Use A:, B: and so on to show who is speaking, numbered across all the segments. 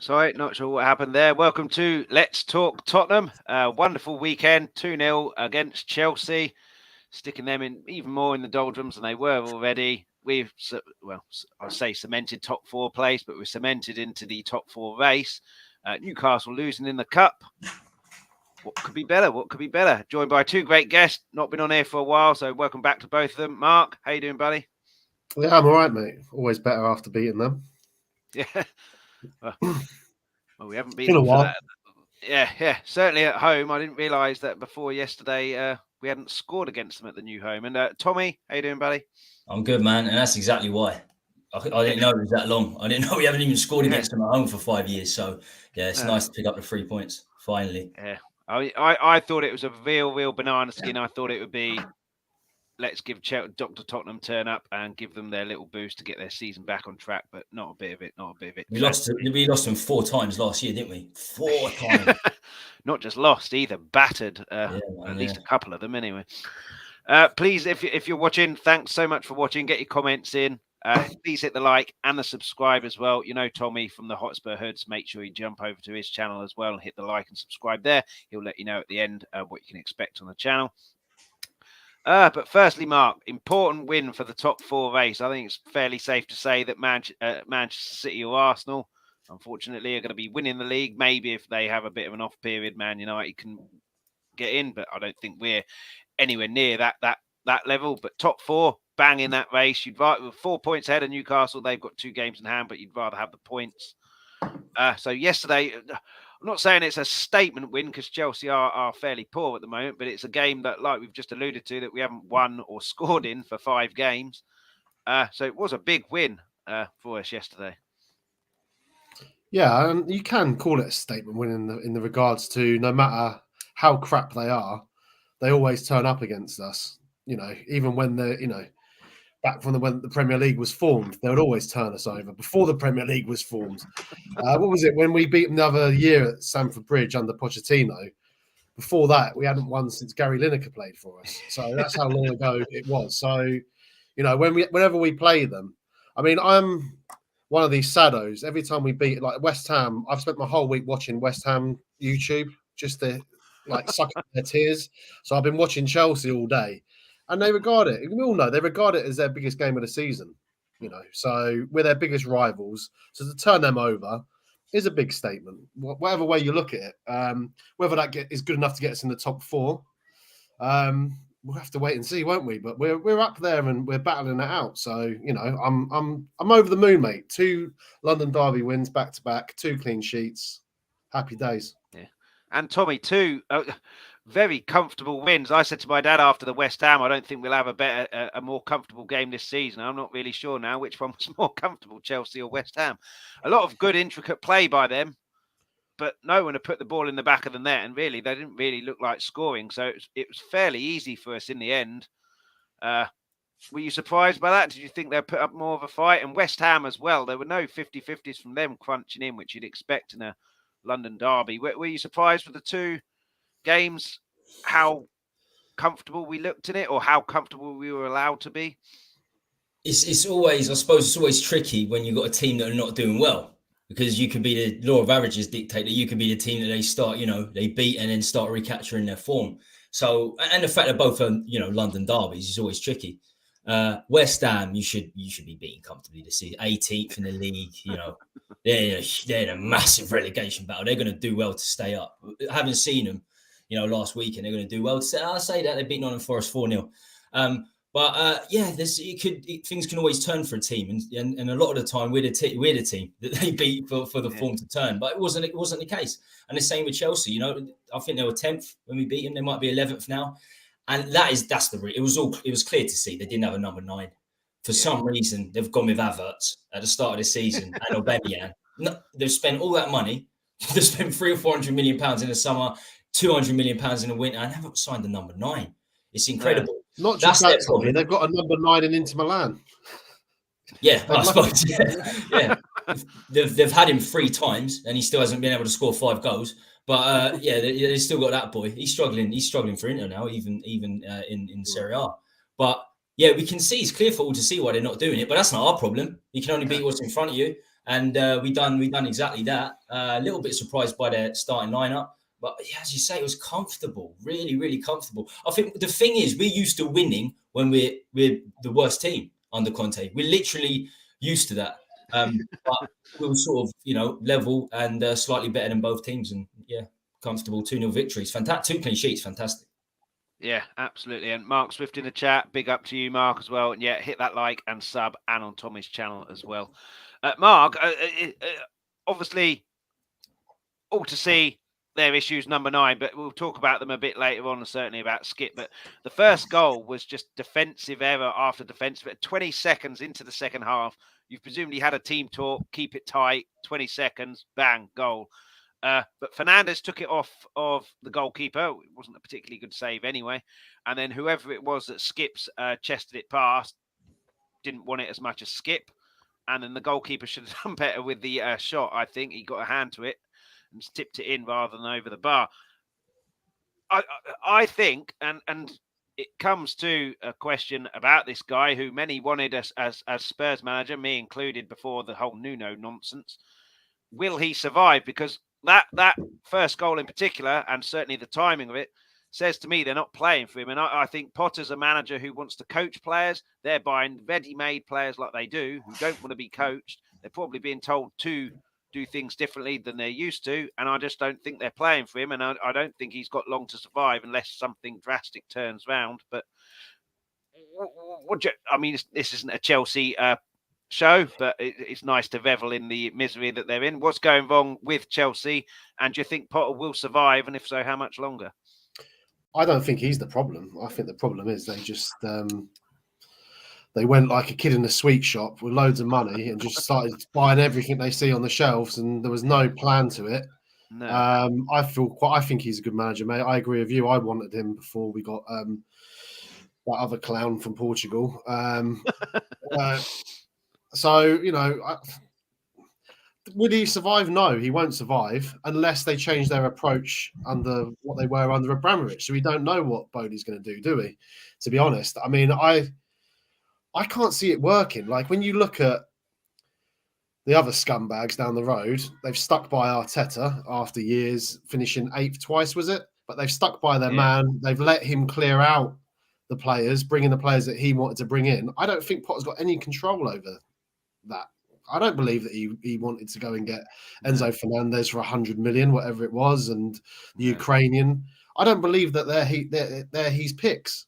A: Sorry, not sure what happened there. Welcome to Let's Talk Tottenham. Wonderful weekend, 2-0 against Chelsea, sticking them in even more in the doldrums than they were already. We've, I'll say cemented top four place, but we're cemented into the top four race. Newcastle losing in the cup. What could be better? What could be better? Joined by two great guests, not been on here for a while, so welcome back to both of them. Mark, how you doing, buddy?
B: Yeah, I'm all right, mate. Always better after beating them.
A: Yeah. Well, we haven't been
B: In a
A: for
B: while.
A: that. Yeah. Certainly at home. I didn't realise that before yesterday we hadn't scored against them at the new home. And Tommy, how you doing, buddy?
C: I'm good, man. And that's exactly why. I didn't know it was that long. I didn't know we haven't even scored against them at home for 5 years. So, yeah, it's nice to pick up the 3 points, finally.
A: Yeah. I thought it was a real banana skin. I thought it would be, let's give Dr. Tottenham turn up and give them their little boost to get their season back on track, but not a bit of it.
C: We lost them 4 times last year, didn't we? 4 times.
A: Not just lost either, battered at least a couple of them anyway. Please, if you're watching, thanks so much for watching. Get your comments in. Please hit the like and the subscribe as well. You know Tommy from the Hotspur Hoods. Make sure you jump over to his channel as well and hit the like and subscribe there. He'll let you know at the end what you can expect on the channel. But firstly, Mark, important win for the top four race. I think it's fairly safe to say that Manchester City or Arsenal, unfortunately, are going to be winning the league. Maybe if they have a bit of an off period, Man United can get in, but I don't think we're anywhere near that level. But top four, bang in that race. You'd rather 4 points ahead of Newcastle. They've got 2 games in hand, but you'd rather have the points. So yesterday, I'm not saying it's a statement win because Chelsea are fairly poor at the moment, but it's a game that, like we've just alluded to, that we haven't won or scored in for 5 games. So it was a big win for us yesterday.
B: Yeah, and you can call it a statement win in the regards to no matter how crap they are, they always turn up against us. You know, even when they're, back from when the Premier League was formed, they would always turn us over. Before the Premier League was formed, what was it when we beat them the other year at Stamford Bridge under Pochettino? Before that, we hadn't won since Gary Lineker played for us. So that's how long ago it was. So, whenever we play them, I mean, I'm one of these saddos. Every time we beat, like West Ham, I've spent my whole week watching West Ham YouTube just to suck up their tears. So I've been watching Chelsea all day. And they regard it, we all know, they regard it as their biggest game of the season, So we're their biggest rivals. So to turn them over is a big statement, whatever way you look at it. Whether that is good enough to get us in the top 4, we'll have to wait and see, won't we? But we're up there and we're battling it out. So, I'm over the moon, mate. 2 London derby wins back to back, 2 clean sheets. Happy days.
A: Yeah. And Tommy, 2 very comfortable wins. I said to my dad after the West Ham, I don't think we'll have a more comfortable game this season. I'm not really sure now which one was more comfortable, Chelsea or West Ham. A lot of good, intricate play by them, but no one had put the ball in the back of the net, and really, they didn't really look like scoring. So it was fairly easy for us in the end. Were you surprised by that? Did you think they'd put up more of a fight? And West Ham as well. There were no 50-50s from them crunching in, which you'd expect in a London derby. Were you surprised with the 2 games, how comfortable we looked in it, or how comfortable we were allowed to be?
C: It's always, I suppose, it's always tricky when you've got a team that are not doing well, because you could be the law of averages dictate that you could be the team that they start, they beat and then start recapturing their form. So, and the fact that both are, London derbies is always tricky. West Ham, you should be beating comfortably this season. 18th in the league, they're in a massive relegation battle. They're going to do well to stay up. Having seen them, last week, and they're going to do well. I'll say that they've beaten Nottingham Forest 4-0. Things can always turn for a team, and a lot of the time we're the team that they beat for the form to turn. But it wasn't the case. And the same with Chelsea. I think they were 10th when we beat them. They might be 11th now, and it was clear to see they didn't have a number 9. For some reason, they've gone with Havertz at the start of the season and Aubameyang. No, they've spent all that money. They've spent 300 or 400 million pounds in the summer, 200 million pounds in the winter, and haven't signed the number 9. It's incredible.
B: Not just that, Tommy. They've got a number 9 in Inter Milan.
C: Yeah, I suppose. Yeah. They've had him 3 times, and he still hasn't been able to score 5 goals. But they still got that boy. He's struggling for Inter now, even in Serie A. But yeah, we can see, it's clear for all to see why they're not doing it. But that's not our problem. You can only beat what's in front of you. And we done exactly that. A little bit surprised by their starting lineup. But yeah, as you say, it was comfortable, really, really comfortable. I think the thing is, we're used to winning when we're the worst team under Conte. We're literally used to that. But we were sort of, level and slightly better than both teams. And yeah, comfortable 2-0 victories. Fantastic. 2 clean sheets. Fantastic.
A: Yeah, absolutely. And Mark Swift in the chat. Big up to you, Mark, as well. And yeah, hit that like and sub and on Tommy's channel as well. Mark, obviously, all to see their issues, number 9, but we'll talk about them a bit later on, and certainly about Skipp. But the first goal was just defensive error after defensive. 20 seconds into the second half, you've presumably had a team talk, keep it tight, 20 seconds, bang, goal. But Fernandes took it off of the goalkeeper. It wasn't a particularly good save anyway. And then whoever it was that Skipp's chested it past didn't want it as much as Skipp. And then the goalkeeper should have done better with the shot. I think he got a hand to it and tipped it in rather than over the bar. I think, and it comes to a question about this guy who many wanted us as Spurs manager, me included, before the whole Nuno nonsense. Will he survive? Because that first goal in particular, and certainly the timing of it, says to me they're not playing for him. And I think Potter's a manager who wants to coach players. They're buying ready-made players like they do, who don't want to be coached. They're probably being told to do things differently than they're used to. And I just don't think they're playing for him. And I don't think he's got long to survive unless something drastic turns round. But this isn't a Chelsea show, but it's nice to revel in the misery that they're in. What's going wrong with Chelsea? And do you think Potter will survive? And if so, how much longer?
B: I don't think he's the problem. I think the problem is they just they went like a kid in a sweet shop with loads of money and just started buying everything they see on the shelves, and there was no plan to it.
A: No.
B: I think he's a good manager, mate. I agree with you. I wanted him before we got that other clown from Portugal. So, would he survive? No, he won't survive unless they change their approach under what they were under Abramovich. So we don't know what Bodie's going to do we? To be honest, I mean, I can't see it working. Like when you look at the other scumbags down the road, they've stuck by Arteta after years, finishing 8th twice, was it? But they've stuck by their man. They've let him clear out the players, bringing the players that he wanted to bring in. I don't think Potter's got any control over that. I don't believe that he wanted to go and get Enzo Fernandez for 100 million, whatever it was, and the Ukrainian. I don't believe that they're his picks.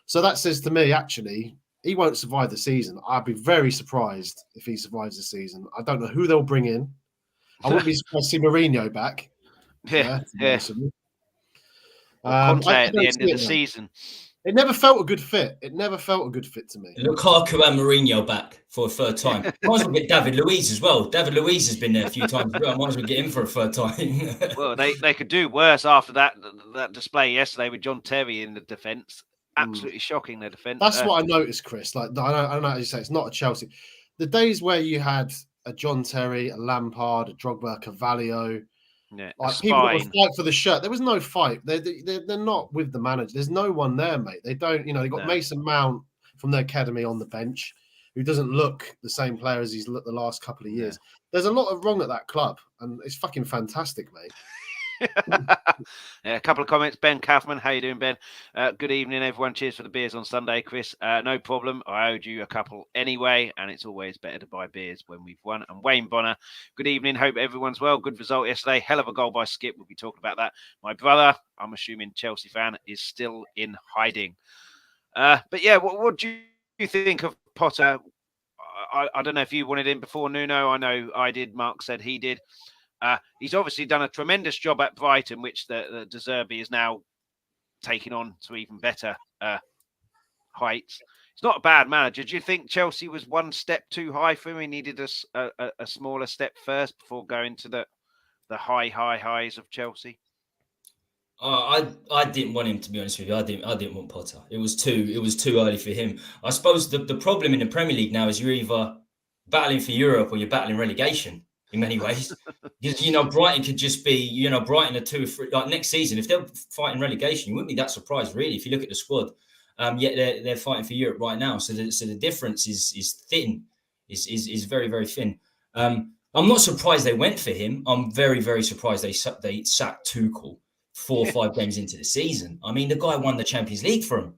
B: So that says to me, actually, he won't survive the season. I'd be very surprised if he survives the season. I don't know who they'll bring in. I wouldn't be surprised to see Mourinho back.
A: Yeah.
B: Conte
A: at the end of the season.
B: It never felt a good fit. It never felt a good fit to me.
C: Lukaku and Mourinho back for a third time. Might as well get David Luiz as well. David Luiz has been there a few times as well. Might as well get him for a third time.
A: Well, they could do worse after that display yesterday with John Terry in the defence. Absolutely shocking, their defence.
B: That's what I noticed, Chris. Like I don't know how you say it's not a Chelsea. The days where you had a John Terry, a Lampard, a Drogba, a Carvalho, like people that would fight for the shirt. There was no fight. They're not with the manager. There's no one there, mate. They don't. They got Mason Mount from the academy on the bench, who doesn't look the same player as he's looked the last couple of years. There's a lot of wrong at that club, and it's fucking fantastic, mate.
A: A couple of comments. Ben Kaufman, how you doing, Ben? Good evening, everyone. Cheers for the beers on Sunday, Chris. No problem. I owed you a couple anyway, and it's always better to buy beers when we've won. And Wayne Bonner, good evening. Hope everyone's well. Good result yesterday. Hell of a goal by Skipp. We'll be talking about that. My brother, I'm assuming Chelsea fan, is still in hiding. But yeah, what do you think of Potter? I don't know if you wanted him before Nuno. I know I did. Mark said he did. He's obviously done a tremendous job at Brighton, which the De Zerbi is now taking on to even better heights. He's not a bad manager. Do you think Chelsea was one step too high for him? He needed a smaller step first before going to the highs of Chelsea?
C: I didn't want him, to be honest with you. I didn't want Potter. It was too early for him. I suppose the problem in the Premier League now is you're either battling for Europe or you're battling relegation. In many ways, Brighton could just be, Brighton are 2 or 3. Like next season, if they're fighting relegation, you wouldn't be that surprised, really, if you look at the squad. Yet they're fighting for Europe right now, so the difference is thin, is very, very thin. I'm not surprised they went for him. I'm very, very surprised they sacked Tuchel 4 or 5 games into the season. I mean, the guy won the Champions League for him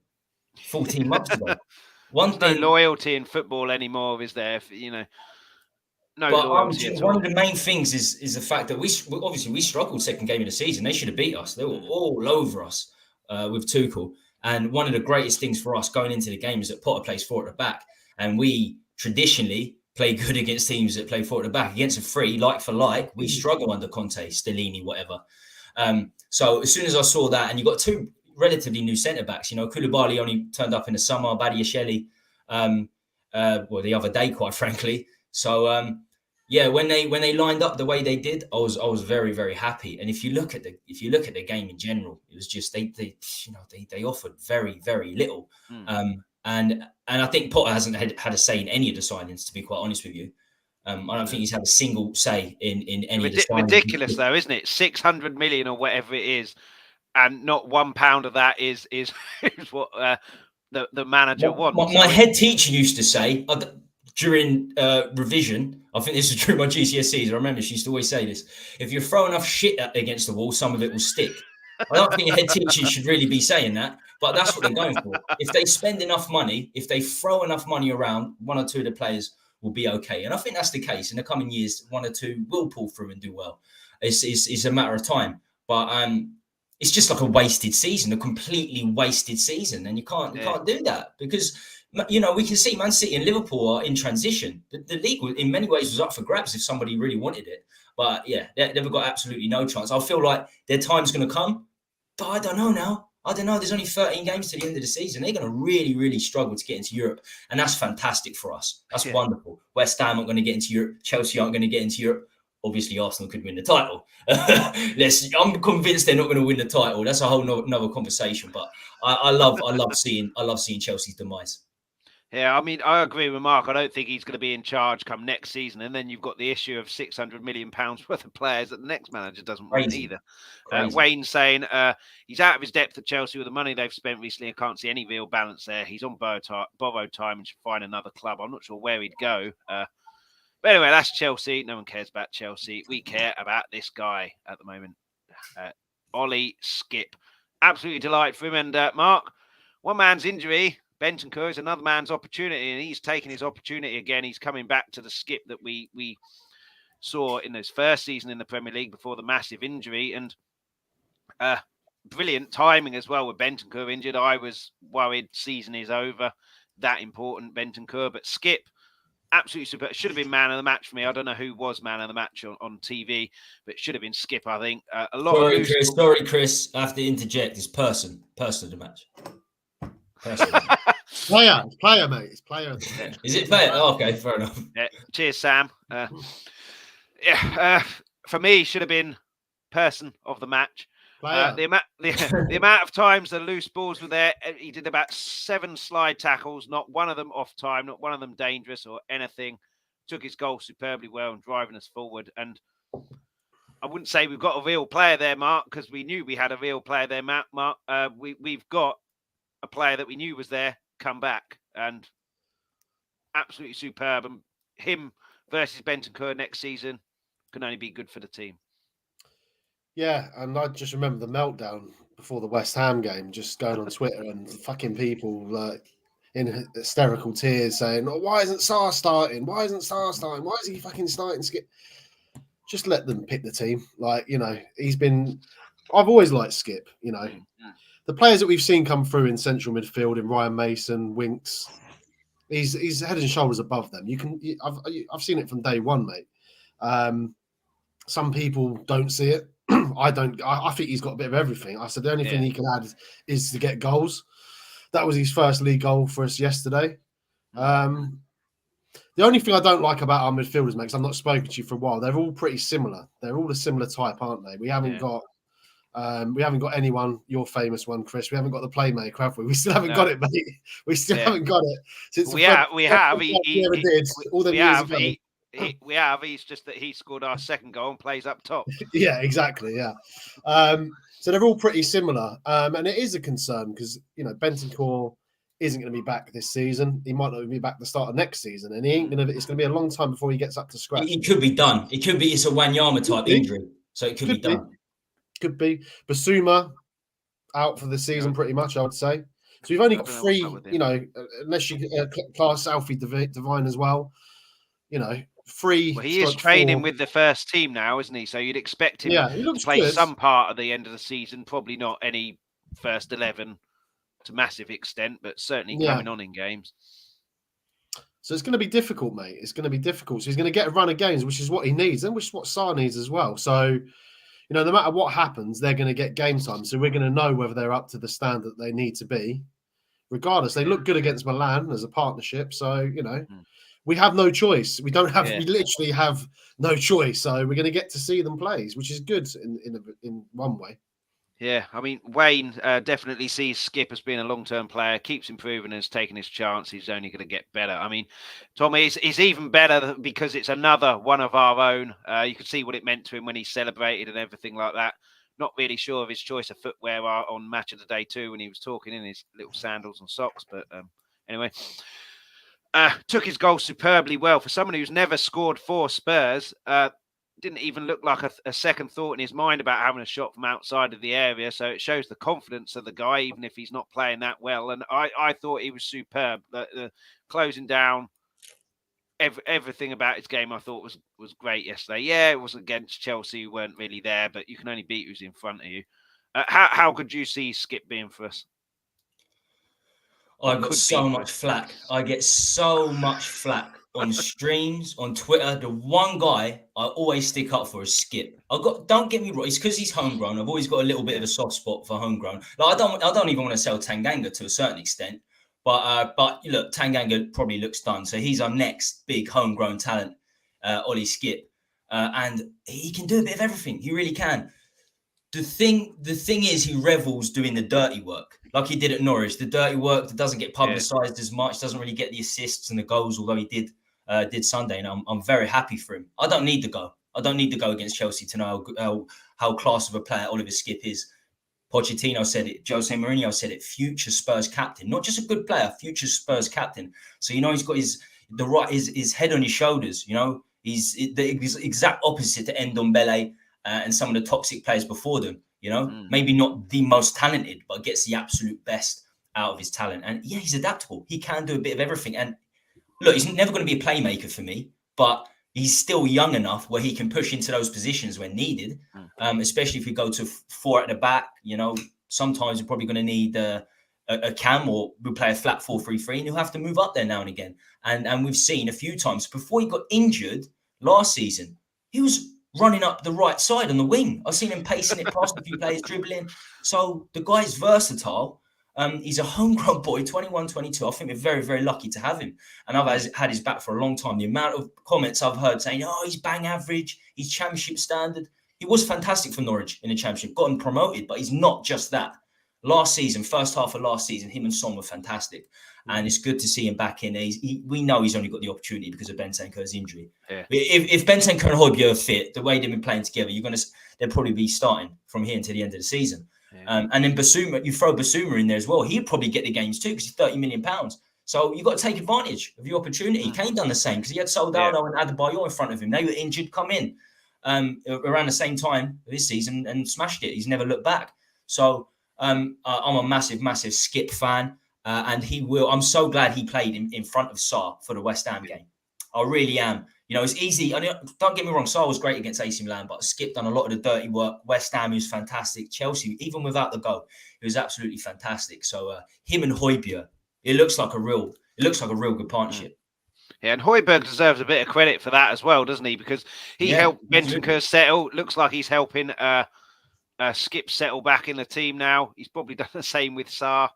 C: 14 months ago.
A: There's no loyalty in football anymore, is there? No loyalty at all.
C: One of the main things is the fact that we struggled second game of the season. They should have beat us. They were all over us with Tuchel. And one of the greatest things for us going into the game is that Potter plays 4 at the back. And we traditionally play good against teams that play 4 at the back. Against a 3, like for like, we struggle under Conte, Stellini, whatever. So as soon as I saw that, and you got 2 relatively new centre-backs, Koulibaly only turned up in the summer, Badiashile, the other day, quite frankly. So, when they lined up the way they did, I was very, very happy. And if you look at the game in general, it was just they offered very, very little. And I think Potter hasn't had a say in any of the signings, to be quite honest with you. I don't think he's had a single say in any of the signings.
A: Ridiculous, though, isn't it? 600 million or whatever it is, and not £1 of that is what the manager wants.
C: My head teacher used to say during revision, I think this was during my GCSEs, I remember she used to always say this: if you throw enough shit against the wall, some of it will stick. I don't think a head teacher should really be saying that, but that's what they're going for. If they spend enough money, if they throw enough money around, 1 or 2 of the players will be okay. And I think that's the case. In the coming years, 1 or 2 will pull through and do well. It's a matter of time. But it's just like a wasted season, a completely wasted season. And you can't do that because, we can see Man City and Liverpool are in transition. The league, in many ways, was up for grabs if somebody really wanted it. But they've got absolutely no chance. I feel like their time's going to come, but I don't know now. I don't know. There's only 13 games to the end of the season. They're going to really, really struggle to get into Europe. And that's fantastic for us. That's wonderful. West Ham aren't going to get into Europe. Chelsea aren't going to get into Europe. Obviously, Arsenal could win the title. I'm convinced they're not going to win the title. That's a whole nother conversation. But I love seeing Chelsea's demise.
A: Yeah, I mean, I agree with Mark. I don't think he's going to be in charge come next season. And then you've got the issue of £600 million worth of players that the next manager doesn't want either. Wayne saying he's out of his depth at Chelsea with the money they've spent recently. I can't see any real balance there. He's on borrowed time and should find another club. I'm not sure where he'd go. But anyway, that's Chelsea. No one cares about Chelsea. We care about this guy at the moment, Oli Skipp. Absolutely delighted for him. And Mark, one man's injury, Bentancur, is another man's opportunity, and he's taking his opportunity again. He's coming back to the Skipp that we saw in his first season in the Premier League before the massive injury. And brilliant timing as well with Bentancur injured. I was worried season is over. That important, Bentancur. But Skipp, absolutely super. Should have been man of the match for me. I don't know who was man of the match on TV, but it should have been Skipp, I think.
C: Sorry, Chris. I have to interject. It's person of the match.
B: Player, mate. It's player.
C: Is it player? Oh, okay, fair enough.
A: Yeah. Cheers, Sam. For me, should have been person of the match. The amount of times the loose balls were there, he did about 7 slide tackles, not one of them off time, not one of them dangerous or anything. Took his goal superbly well and driving us forward. And I wouldn't say we've got a real player there, Mark, because we knew we had a real player there, Mark. We've got a player that we knew was there come back and absolutely superb. And him versus Bentancur next season can only be good for the team.
B: Yeah, and I just remember the meltdown before the West Ham game, just going on Twitter and fucking people like in hysterical tears saying, "Oh, why isn't Sarr starting? Why isn't Sarr starting? Why is he fucking starting Skipp?" Just let them pick the team. Like, I've always liked Skipp, The players that we've seen come through in central midfield, in Ryan Mason, Winks, he's head and shoulders above them. I've seen it from day one, mate. Some people don't see it. I don't. I think he's got a bit of everything. I said the only thing he can add is to get goals. That was his first league goal for us yesterday. The only thing I don't like about our midfielders, mate, because I've not spoken to you for a while, they're all pretty similar. They're all a similar type, aren't they? We haven't got anyone, your famous one, Chris. We haven't got the playmaker, have we? We still haven't got it, mate. We still haven't got it. Since
A: we have. He's just that he scored our second goal and plays up top.
B: Yeah, exactly. Yeah. So they're all pretty similar. And it is a concern because, Bentancur isn't going to be back this season. He might not be back the start of next season, and he ain't going to. It's going to be a long time before he gets up to scratch.
C: It could be done. It could be. It's a Wanyama type injury, so it could be done.
B: Could be. Basuma out for the season, pretty much, I would say. So we've only got 3. You know, unless you class Alfie Devine as well. You know, 3.
A: Well, he is training with the first team now, isn't he? So you'd expect him to play some part of the end of the season. Probably not any first 11 to massive extent, but certainly coming on in games.
B: So it's going to be difficult, mate. It's going to be difficult. So he's going to get a run of games, which is what he needs, and which is what Sarr needs as well. So, you know, no matter what happens, they're going to get game time. So we're going to know whether they're up to the standard they need to be. Regardless, they look good against Milan as a partnership. So, you know, we have no choice. We don't have. We literally have no choice. So we're going to get to see them play, which is good in one way.
A: Yeah, I mean, Wayne definitely sees Skipp as being a long-term player, keeps improving and has taken his chance. He's only going to get better. I mean, Tommy, it's even better because it's another one of our own. You could see what it meant to him when he celebrated and everything like that. Not really sure of his choice of footwear on Match of the Day 2 when he was talking in his little sandals and socks. But anyway, took his goal superbly well. For someone who's never scored for Spurs, didn't even look like a second thought in his mind about having a shot from outside of the area. So it shows the confidence of the guy, even if he's not playing that well. And I thought he was superb. The closing down, everything about his game I thought was great yesterday. Yeah, it was against Chelsea, who weren't really there, but you can only beat who's in front of you. How could you see Skipp being for us?
C: I got so much flack. I get so much flack on streams, on Twitter. The one guy I always stick up for is Skipp. Don't get me wrong, it's because he's homegrown. I've always got a little bit of a soft spot for homegrown. Like I don't even want to sell Tanganga to a certain extent, but look, Tanganga probably looks done. So he's our next big homegrown talent, Oli Skipp, and he can do a bit of everything. He really can. The thing is, he revels doing the dirty work, like he did at Norwich. The dirty work that doesn't get publicised as much, doesn't really get the assists and the goals, although he did Sunday, and I'm very happy for him. I don't need to go. I don't need to go against Chelsea to know how class of a player Oliver Skipp is. Pochettino said it. Jose Mourinho said it. Future Spurs captain, not just a good player, future Spurs captain. So he's got his head on his shoulders. He's the exact opposite to Ndombele and some of the toxic players before them. Maybe not the most talented, but gets the absolute best out of his talent. And yeah, he's adaptable. He can do a bit of everything. And look, he's never going to be a playmaker for me, but he's still young enough where he can push into those positions when needed, especially if we go to 4 at the back. Sometimes we're probably going to need a cam, or we'll play a flat 4-3-3, and he'll have to move up there now and again. And we've seen a few times before he got injured last season, he was running up the right side on the wing. I've seen him pacing it past a few players, dribbling. So the guy's versatile. He's a homegrown boy, 21, 22. I think we're very, very lucky to have him. And I've had his back for a long time. The amount of comments I've heard saying, he's bang average, he's championship standard. He was fantastic for Norwich in the championship, got him promoted, but he's not just that. Last season, first half of last season, him and Son were fantastic. And it's good to see him back in. We know he's only got the opportunity because of Bentancur's injury. Yeah. If Bentancur and Hotspur are fit, the way they've been playing together, they'll probably be starting from here until the end of the season. Yeah. And then Basuma, you throw Basuma in there as well. He'd probably get the games too because he's £30 million. So you've got to take advantage of your opportunity. Kane done the same because he had Soldado and Adebayor in front of him. They were injured, come in around the same time this season and smashed it. He's never looked back. So I'm a massive, massive Skipp fan. And he will. I'm so glad he played in front of Sarr for the West Ham game. I really am. It's easy. Don't get me wrong. Sarr was great against AC Milan, but Skipp done a lot of the dirty work. West Ham, he was fantastic. Chelsea, even without the goal, he was absolutely fantastic. So him and Hotspur, it looks like a real good partnership.
A: Yeah, and Højbjerg deserves a bit of credit for that as well, doesn't he? Because he helped Bentancur settle. Looks like he's helping Skipp settle back in the team now. He's probably done the same with Sarr.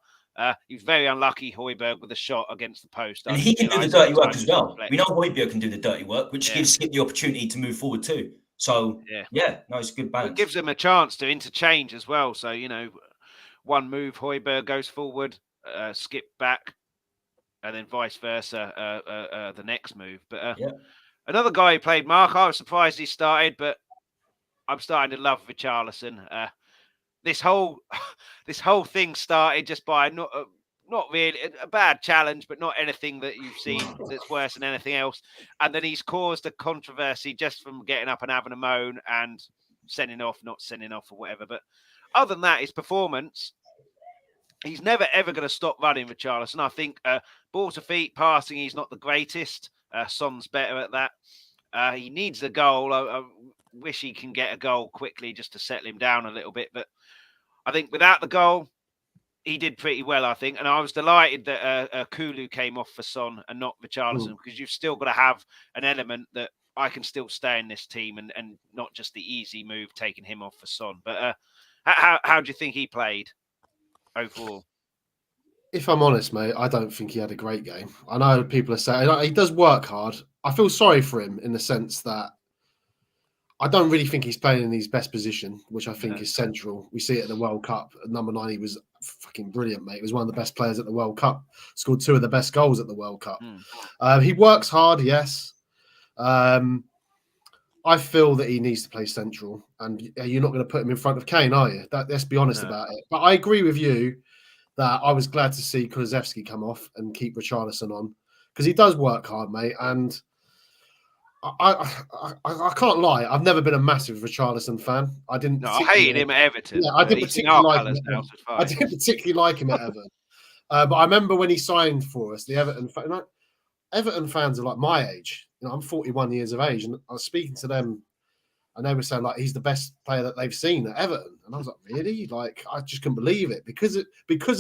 A: He was very unlucky, Højbjerg, with a shot against the post.
C: And he can do the dirty work as well. We know Højbjerg can do the dirty work, which gives Skipp the opportunity to move forward too. So, it's a good balance.
A: It gives him a chance to interchange as well. So, one move, Højbjerg goes forward, Skipp back, and then vice versa, the next move. But another guy who played Mark, I was surprised he started, but I'm starting to love Richarlison. This whole thing started just by not really a bad challenge, but not anything that you've seen that's worse than anything else. And then he's caused a controversy just from getting up and having a moan and sending off, not sending off or whatever. But other than that, his performance, he's never, ever going to stop running, Richarlison. I think ball to feet, passing, he's not the greatest. Son's better at that. He needs a goal. I wish he can get a goal quickly just to settle him down a little bit. But I think without the goal, he did pretty well, I think. And I was delighted that Kulu came off for Son and not Richarlison, because you've still got to have an element that I can still stay in this team and not just the easy move taking him off for Son. But how do you think he played overall?
B: If I'm honest, mate, I don't think he had a great game. I know people are saying he does work hard. I feel sorry for him in the sense that I don't really think he's playing in his best position, which I think is central. We see it at the World Cup. At number 9, he was fucking brilliant, mate. He was one of the best players at the World Cup. Scored 2 of the best goals at the World Cup. He works hard, yes. I feel that he needs to play central, and you're not going to put him in front of Kane, are you? Let's be honest about it. But I agree with you that I was glad to see Kulusevski come off and keep Richarlison on, because he does work hard, mate. And I can't lie. I've never been a massive Richarlison fan. I didn't.
A: No, I hated him at Everton.
B: Yeah, I didn't particularly like him. I didn't particularly like him at Everton. But I remember when he signed for us, the Everton fans are like my age. I'm 41 years of age, and I was speaking to them, and they were saying like he's the best player that they've seen at Everton. And I was like, really? Like, I just couldn't believe it because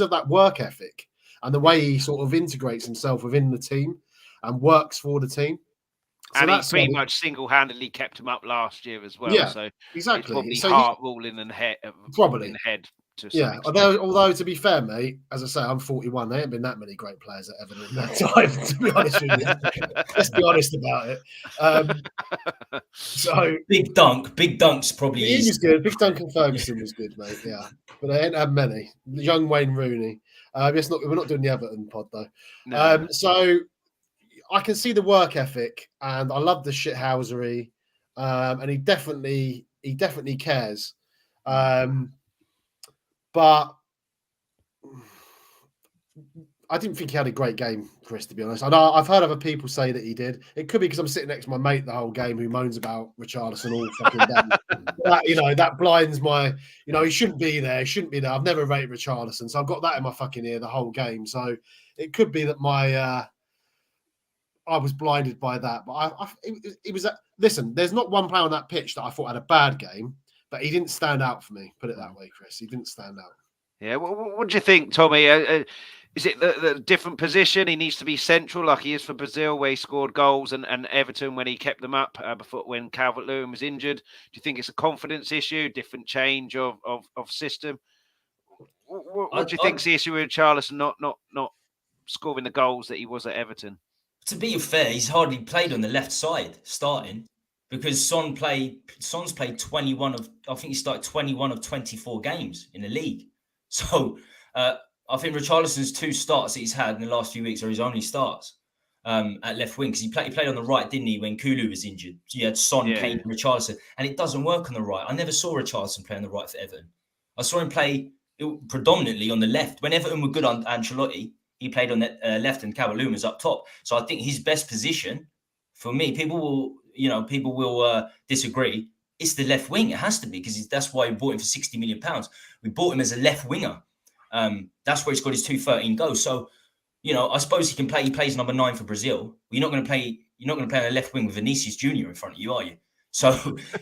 B: of that work ethic and the way he sort of integrates himself within the team and works for the team.
A: So and he pretty much single-handedly kept him up last year as well.
B: Yeah,
A: so
B: exactly.
A: Probably heart ruling in the head.
B: Probably
A: in the head.
B: Although to be fair, mate, as I say, I'm 41. There ain't been that many great players at Everton in that time. To be honest with you, let's be honest about it. So
C: Big Dunk's probably
B: he was good. Big Duncan Ferguson was good, mate. Yeah, but I ain't had many. Young Wayne Rooney. We're not doing the Everton pod though. No. So I can see the work ethic, and I love the shithousery, and he definitely cares. But I didn't think he had a great game, Chris, to be honest. I know I've heard other people say that he did. It could be because I'm sitting next to my mate the whole game who moans about Richarlison all fucking day. That blinds my, he shouldn't be there. He shouldn't be there. I've never rated Richarlison, so I've got that in my fucking ear the whole game. So it could be that I was blinded by that. But it was listen, there's not one player on that pitch that I thought had a bad game. But he didn't stand out for me. Put it that way, Chris. He didn't stand out.
A: Yeah. What do you think, Tommy? Is it the different position? He needs to be central, like he is for Brazil, where he scored goals, and Everton when he kept them up before when Calvert-Lewin was injured. Do you think it's a confidence issue, different change of system? What do you think's the issue with Richarlison not scoring the goals that he was at Everton?
C: To be fair, he's hardly played on the left side starting. Because Son's played 21 of, I think he started 21 of 24 games in the league. So I think Richarlison's 2 starts that he's had in the last few weeks are his only starts at left wing. Because he played on the right, didn't he, when Kulu was injured? So you had Son, Kane, and Richarlison. And it doesn't work on the right. I never saw Richarlison play on the right for Everton. I saw him play predominantly on the left. When Everton were good on Ancelotti, he played on the left and Calvert-Lewin was up top. So I think his best position, for me, people will disagree. It's the left wing. It has to be because that's why we bought him for £60 million. We bought him as a left winger. That's where he's got his 213 goals. So, I suppose he can play. He plays number 9 for Brazil. You're not going to play on a left wing with Vinicius Junior in front of you, are you? So,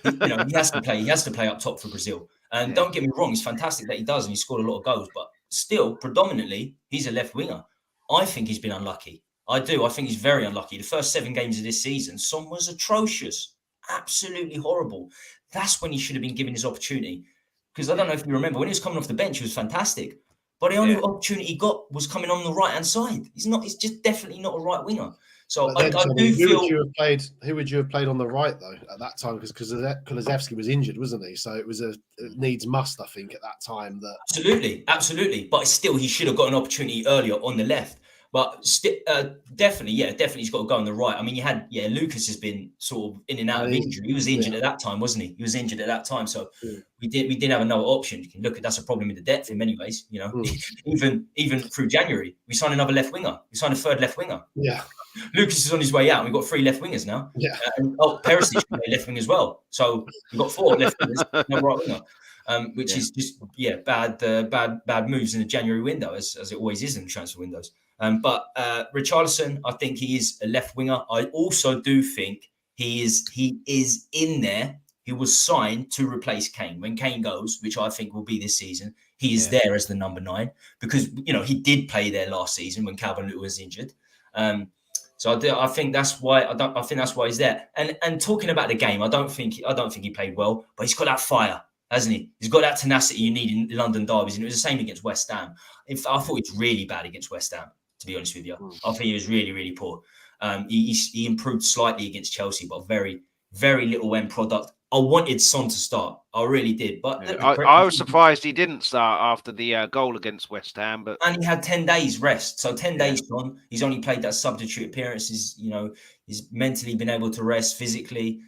C: he has to play. He has to play up top for Brazil. And don't get me wrong, it's fantastic that he does, and he scored a lot of goals. But still, predominantly, he's a left winger. I think he's been unlucky. I do. I think he's very unlucky. The first 7 games of this season, Son was atrocious, absolutely horrible. That's when he should have been given his opportunity. Because I don't know if you remember, when he was coming off the bench, he was fantastic. But the only opportunity he got was coming on the right-hand side. He's just definitely not a right winger. So I do feel...
B: Who would you have played on the right, though, at that time? Because Kulusevski was injured, wasn't he? So it was a needs must, I think, at that time.
C: Absolutely. But still, he should have got an opportunity earlier on the left. But definitely, he's got to go on the right. I mean, Lucas has been sort of in and out of injury. He was injured at that time, wasn't he? He was injured at that time, so we didn't have another option. You can look at that's a problem with the depth in many ways. You know, even through January, we signed another left winger. We signed a third left winger.
B: Yeah,
C: Lucas is on his way out. We've got 3 left wingers now.
B: Yeah.
C: Perisic should play left wing as well. So we've got 4 left wingers, no right winger. Which is just bad moves in the January window, as it always is in the transfer windows. But Richarlison, I think he is a left winger. I also do think he is in there. He was signed to replace Kane. When Kane goes, which I think will be this season, he is there as the number 9 because he did play there last season when Calvert-Lewin was injured. So I think that's why I think that's why he's there. And talking about the game, I don't think he played well, but he's got that fire, hasn't he? He's got that tenacity you need in London derbies, and it was the same against West Ham. I thought he was really bad against West Ham, to be honest with you. I think he was really, really poor. He improved slightly against Chelsea, but very, very little end product. I wanted Son to start. I really did. But
A: I was surprised he didn't start after the goal against West Ham.
C: And he had 10 days rest. So 10 days on. He's only played that substitute appearances. He's mentally been able to rest physically.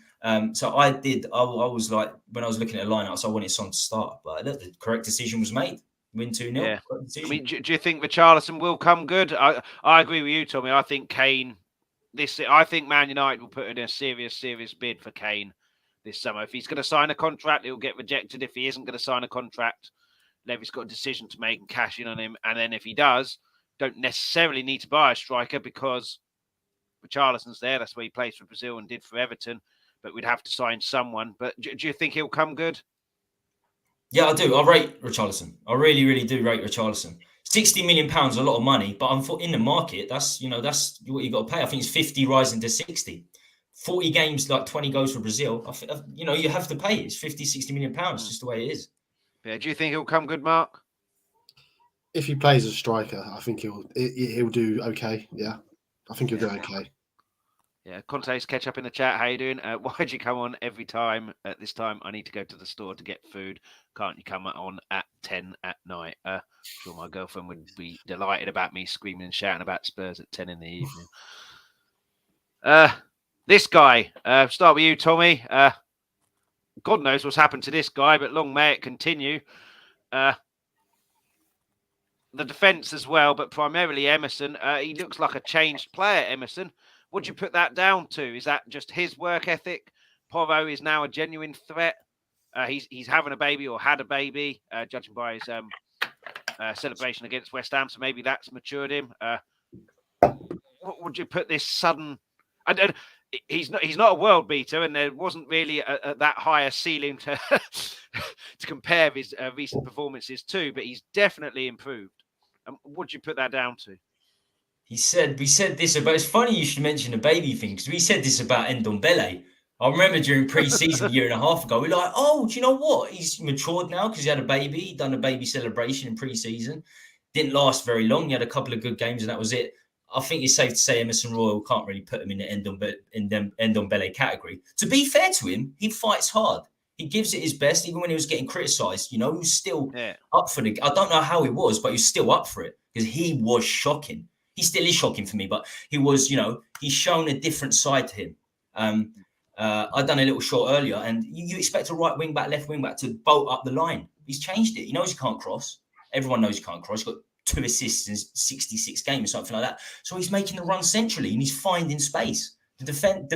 C: So I was like, when I was looking at the lineups, I wanted Son to start. But the correct decision was made. Win 2-0.
A: Yeah. I mean, do you think Richarlison will come good? I agree with you, Tommy. I think Kane, I think Man United will put in a serious bid for Kane this summer. If he's going to sign a contract, he'll get rejected. If he isn't going to sign a contract, Levy's got a decision to make and cash in on him. And then if he does, don't necessarily need to buy a striker because Richarlison's there. That's where he plays for Brazil and did for Everton. But we'd have to sign someone. But do you think he'll come good?
C: Yeah, I do. I rate Richarlison. I really, really do rate Richarlison. £60 million, a lot of money, but in the market, that's what you got to pay. I think it's 50 rising to 60. 40 games, like 20 goals for Brazil. You have to pay it. It's 50, 60 million pounds, just the way it is.
A: Yeah, do you think he'll come good, Mark?
B: If he plays as a striker, I think he'll do okay. Yeah, I think he'll do okay.
A: Yeah, Conte's catch up in the chat. How you doing? Why'd you come on every time at this time? I need to go to the store to get food. Can't you come on at 10 at night? I'm sure my girlfriend would be delighted about me screaming and shouting about Spurs at 10 in the evening. This guy, start with you, Tommy. God knows what's happened to this guy, but long may it continue. The defence as well, but primarily Emerson. He looks like a changed player, Emerson. Would you put that down to? Is that just his work ethic? Porro is now a genuine threat. He's having a baby or had a baby, judging by his celebration against West Ham. So maybe that's matured him. What would you put this sudden? He's not a world beater, and there wasn't really that high a ceiling to to compare his recent performances to. But he's definitely improved. What would you put that down to?
C: We said this about. It's funny you should mention the baby thing because we said this about Ndombele. I remember during pre-season a year and a half ago, we were like, "Oh, do you know what? He's matured now because he had a baby. He done a baby celebration in pre-season. Didn't last very long. He had a couple of good games, and that was it." I think it's safe to say Emerson Royal can't really put him in the Ndombele category. To be fair to him, he fights hard. He gives it his best, even when he was getting criticised. He was still up for the. I don't know how he was, but he was still up for it because he was shocking. He still is shocking for me, but he was, he's shown a different side to him. I'd done a little short earlier, and you expect a right wing back, left wing back to bolt up the line. He's changed it. He knows he can't cross. Everyone knows he can't cross. He's got 2 assists in 66 games, something like that. So he's making the run centrally, and he's finding space. The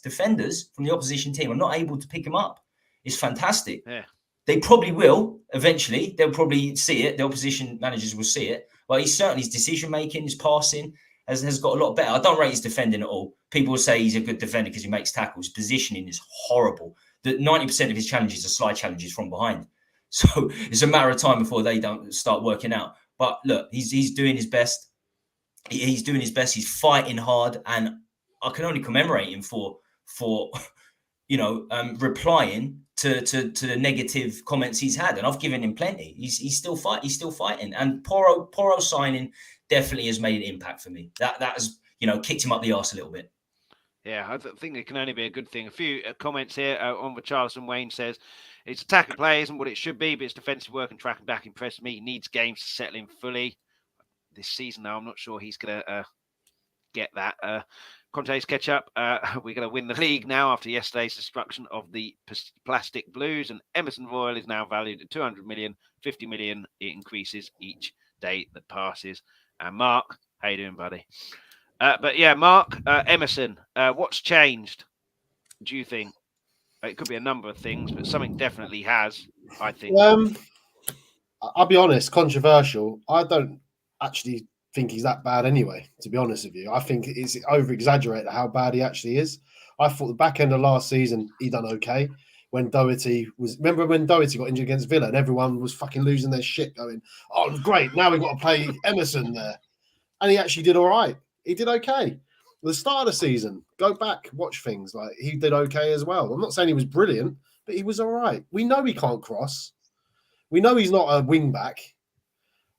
C: defenders from the opposition team are not able to pick him up. It's fantastic.
A: Yeah.
C: They probably will eventually. They'll probably see it. The opposition managers will see it. But he's certainly, his decision-making, his passing has got a lot better. I don't rate his defending at all. People will say he's a good defender because he makes tackles. Positioning is horrible. That 90% of his challenges are slide challenges from behind. So it's a matter of time before they don't start working out. But look, he's doing his best. He's doing his best. He's fighting hard. And I can only commemorate him for replying to the negative comments he's had, and I've given him plenty. He's still fighting, and Porro signing definitely has made an impact for me. That has kicked him up the arse a little bit.
A: Yeah, I think it can only be a good thing. A few comments here on Richarlison. Wayne says his attacking play isn't what it should be, but his defensive work and tracking back impressed me. He needs games to settle in fully. this season now. I'm not sure he's going to get that. Conte's catch up. We're going to win the league now after yesterday's destruction of the plastic blues, and Emerson Royal is now valued at 200 million, 50 million. It increases each day that passes. And Mark, how you doing, buddy? But yeah, Mark, Emerson, what's changed, do you think? It could be a number of things, but something definitely has, I think.
B: I'll be honest, controversial. I don't actually think he's that bad anyway, to be honest with you. I think it's over-exaggerated how bad he actually is. I thought the back end of last season, he done okay. When Doherty was... Remember when Doherty got injured against Villa and everyone was fucking losing their shit going, oh, great, now we've got to play Emerson there. And he actually did all right. He did okay. The start of the season, go back, watch things. Like, he did okay as well. I'm not saying he was brilliant, but he was all right. We know he can't cross. We know he's not a wing back.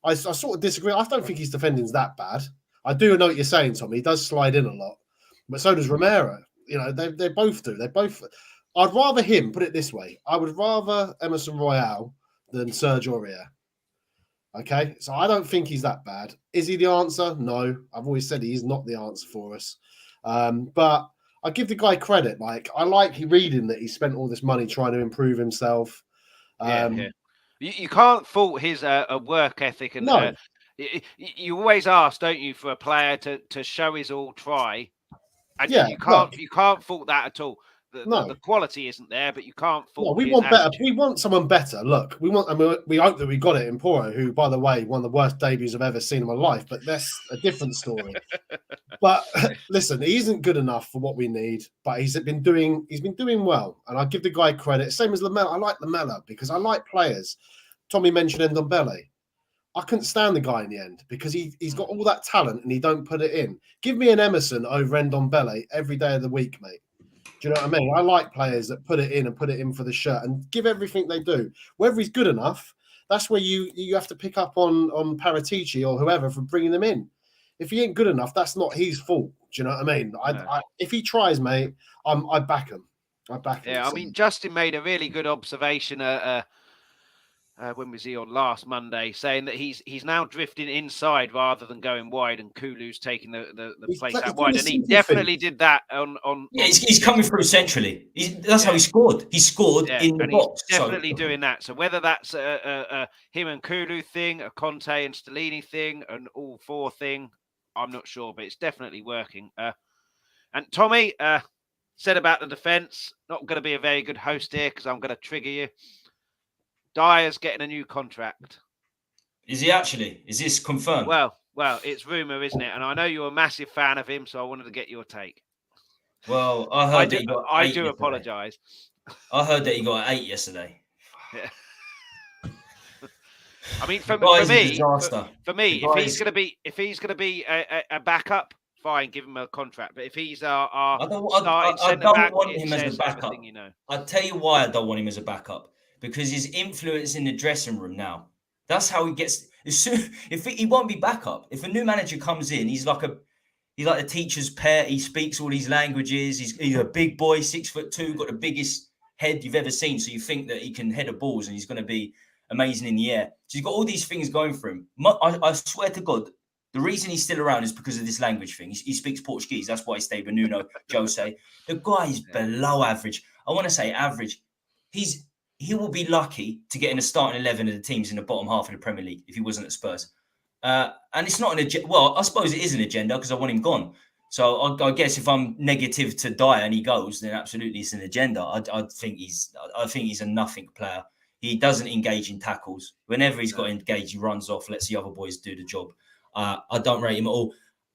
B: I sort of disagree. I don't think his defending's that bad. I do know what you're saying, Tommy. He does slide in a lot, but so does Romero. You know, they both do. They both. I'd rather him. Put it this way: I would rather Emerson Royal than Serge Aurier. Okay, so I don't think he's that bad. Is he the answer? No. I've always said he's not the answer for us. But I give the guy credit. Like, I like reading that he spent all this money trying to improve himself.
A: Yeah. You can't fault his work ethic, and
B: no.
A: You always ask, don't you, for a player to show his all, try, and you can't fault that at all. The quality isn't there, but you can't fault.
B: No, we want better. We want someone better. Look, we hope that we got it in Poro, who, by the way, one of the worst debuts I've ever seen in my life. But that's a different story. But listen, he isn't good enough for what we need. But he's been doing well, and I give the guy credit. Same as Lamela. I like Lamela because I like players. Tommy mentioned Ndombele. I couldn't stand the guy in the end because he's got all that talent and he don't put it in. Give me an Emerson over Ndombele every day of the week, mate. Do you know what I mean? I like players that put it in for the shirt and give everything they do. Whether he's good enough, that's where you have to pick up on Paratici or whoever for bringing them in. If he ain't good enough, that's not his fault. Do you know what I mean? If he tries, mate, I back him. I back him.
A: Yeah, I mean, Justin made a really good observation. When was he on last Monday, saying that he's now drifting inside rather than going wide, and Kulu's taking the place out wide, and he definitely did that on.
C: Yeah, he's coming through centrally. That's how he scored. He scored in the box.
A: He's definitely doing that. So whether that's him and Kulu thing, a Conte and Stellini thing, an all four thing, I'm not sure, but it's definitely working. And Tommy said about the defence, not going to be a very good host here because I'm going to trigger you. Dyer's getting a new contract.
C: Is he actually? Is this confirmed?
A: Well, it's rumour, isn't it? And I know you're a massive fan of him, so I wanted to get your take.
C: Well, I heard that he got
A: I do apologise.
C: I heard that he got 8 yesterday.
A: Yeah. I mean, for me, if he's gonna be a backup, fine, give him a contract. But if he's our starting centre back, I don't want him as a backup. You know.
C: I'll tell you why I don't want him as a backup. Because his influence in the dressing room now, that's how he gets. If he won't be backup, if a new manager comes in, he's like a teacher's pet. He speaks all these languages. He's a big boy, 6'2", got the biggest head you've ever seen. So you think that he can head a balls and he's going to be amazing in the air. So he's got all these things going for him. I swear to God, the reason he's still around is because of this language thing. He speaks Portuguese. That's why he stayed with Nuno Jose. The guy is below average. I want to say average. He will be lucky to get in a starting 11 of the teams in the bottom half of the Premier League if he wasn't at Spurs. And it's not an agenda. Well, I suppose it is an agenda because I want him gone. So I guess if I'm negative to Dyer and he goes, then absolutely it's an agenda. I think he's a nothing player. He doesn't engage in tackles. Whenever he's got to engage, he runs off, lets the other boys do the job. I don't rate him at all.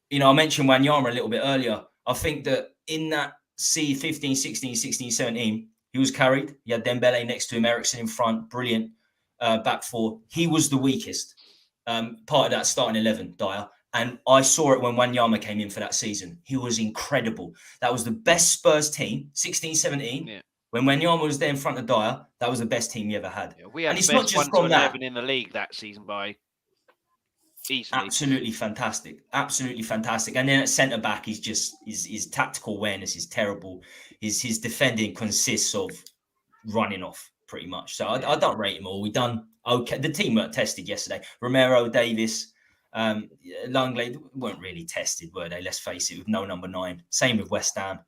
C: You know, I mentioned Wanyama a little bit earlier. I think that in that C15, 16, 16, 17, he was carried. He had Dembele next to him, Emerson in front, brilliant back four. He was the weakest part of that starting 11, Dyer. And I saw it when Wanyama came in for that season. He was incredible. That was the best Spurs team, 16, 17. Yeah. When Wanyama was there in front of Dyer, that was the best team he ever had.
A: Yeah, we had the best 1-11 in the league that season by easily.
C: Absolutely fantastic. Absolutely fantastic. And then at centre-back, his tactical awareness is terrible. His defending consists of running off pretty much. So I don't rate him all. We done okay. The team were tested yesterday. Romero, Davis, Langley weren't really tested, were they? Let's face it, with no number 9. Same with West Ham.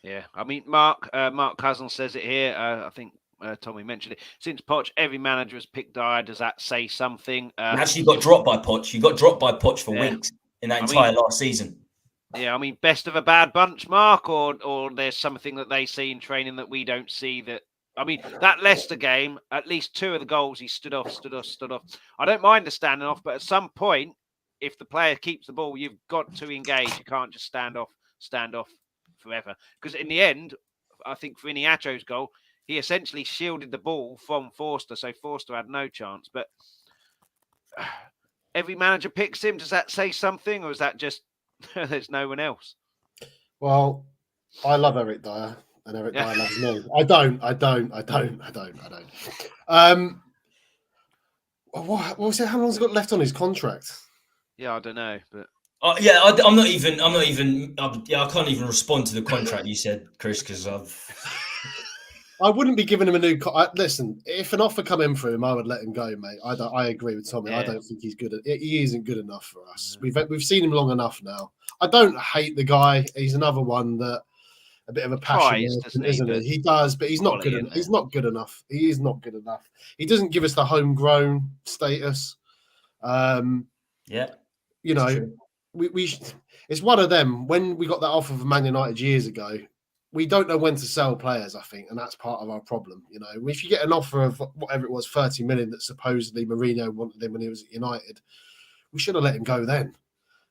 A: Yeah, I mean, Mark Cousin says it here. I think Tommy mentioned it. Since Poch, every manager has picked Dyer. Does that say something?
C: You actually got dropped by Poch. You got dropped by Poch for Winks in that entire last season.
A: Yeah, I mean, best of a bad bunch, Mark, or there's something that they see in training that we don't see. That, I mean, that Leicester game, at least 2 of the goals, he stood off. I don't mind the standing off, but at some point, if the player keeps the ball, you've got to engage. You can't just stand off forever. Because in the end, I think for Iniacho's goal, he essentially shielded the ball from Forster, so Forster had no chance. But every manager picks him. Does that say something, or is that just there's no one else?
B: Well, I love Eric Dyer, and Eric Dyer loves me. I don't. What was it? How long's he got left on his contract?
A: Yeah, I don't know, but
C: I can't even respond to the contract you said, Chris, because
B: I wouldn't be giving him a new. Listen, if an offer come in for him, I would let him go, mate. I agree with Tommy. Yeah. I don't think he's good. He isn't good enough for us. We've seen him long enough now. I don't hate the guy. He's another one that a bit of a passion, isn't he? He does, but he's not good enough. He's not good enough. He is not good enough. He doesn't give us the homegrown status. You know, we it's one of them. When we got that offer from Man United years ago, we don't know when to sell players, I think, and that's part of our problem. You know, if you get an offer of whatever it was, 30 million that supposedly Mourinho wanted him when he was at United, we should have let him go then.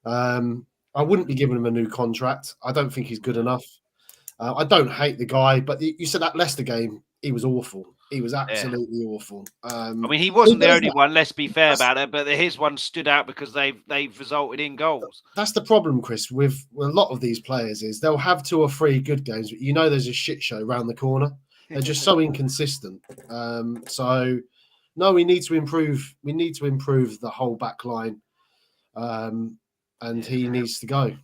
B: I wouldn't be giving him a new contract. I don't think he's good enough. I don't hate the guy, but you said that Leicester game, he was awful. He was absolutely awful.
A: I mean, he wasn't the only one. Let's be fair about it. But his one stood out because they've resulted in goals.
B: That's the problem, Chris. With a lot of these players, is they'll have 2 or 3 good games, but you know there's a shit show around the corner. They're just so inconsistent. So no, we need to improve. We need to improve the whole back line, and he needs to go.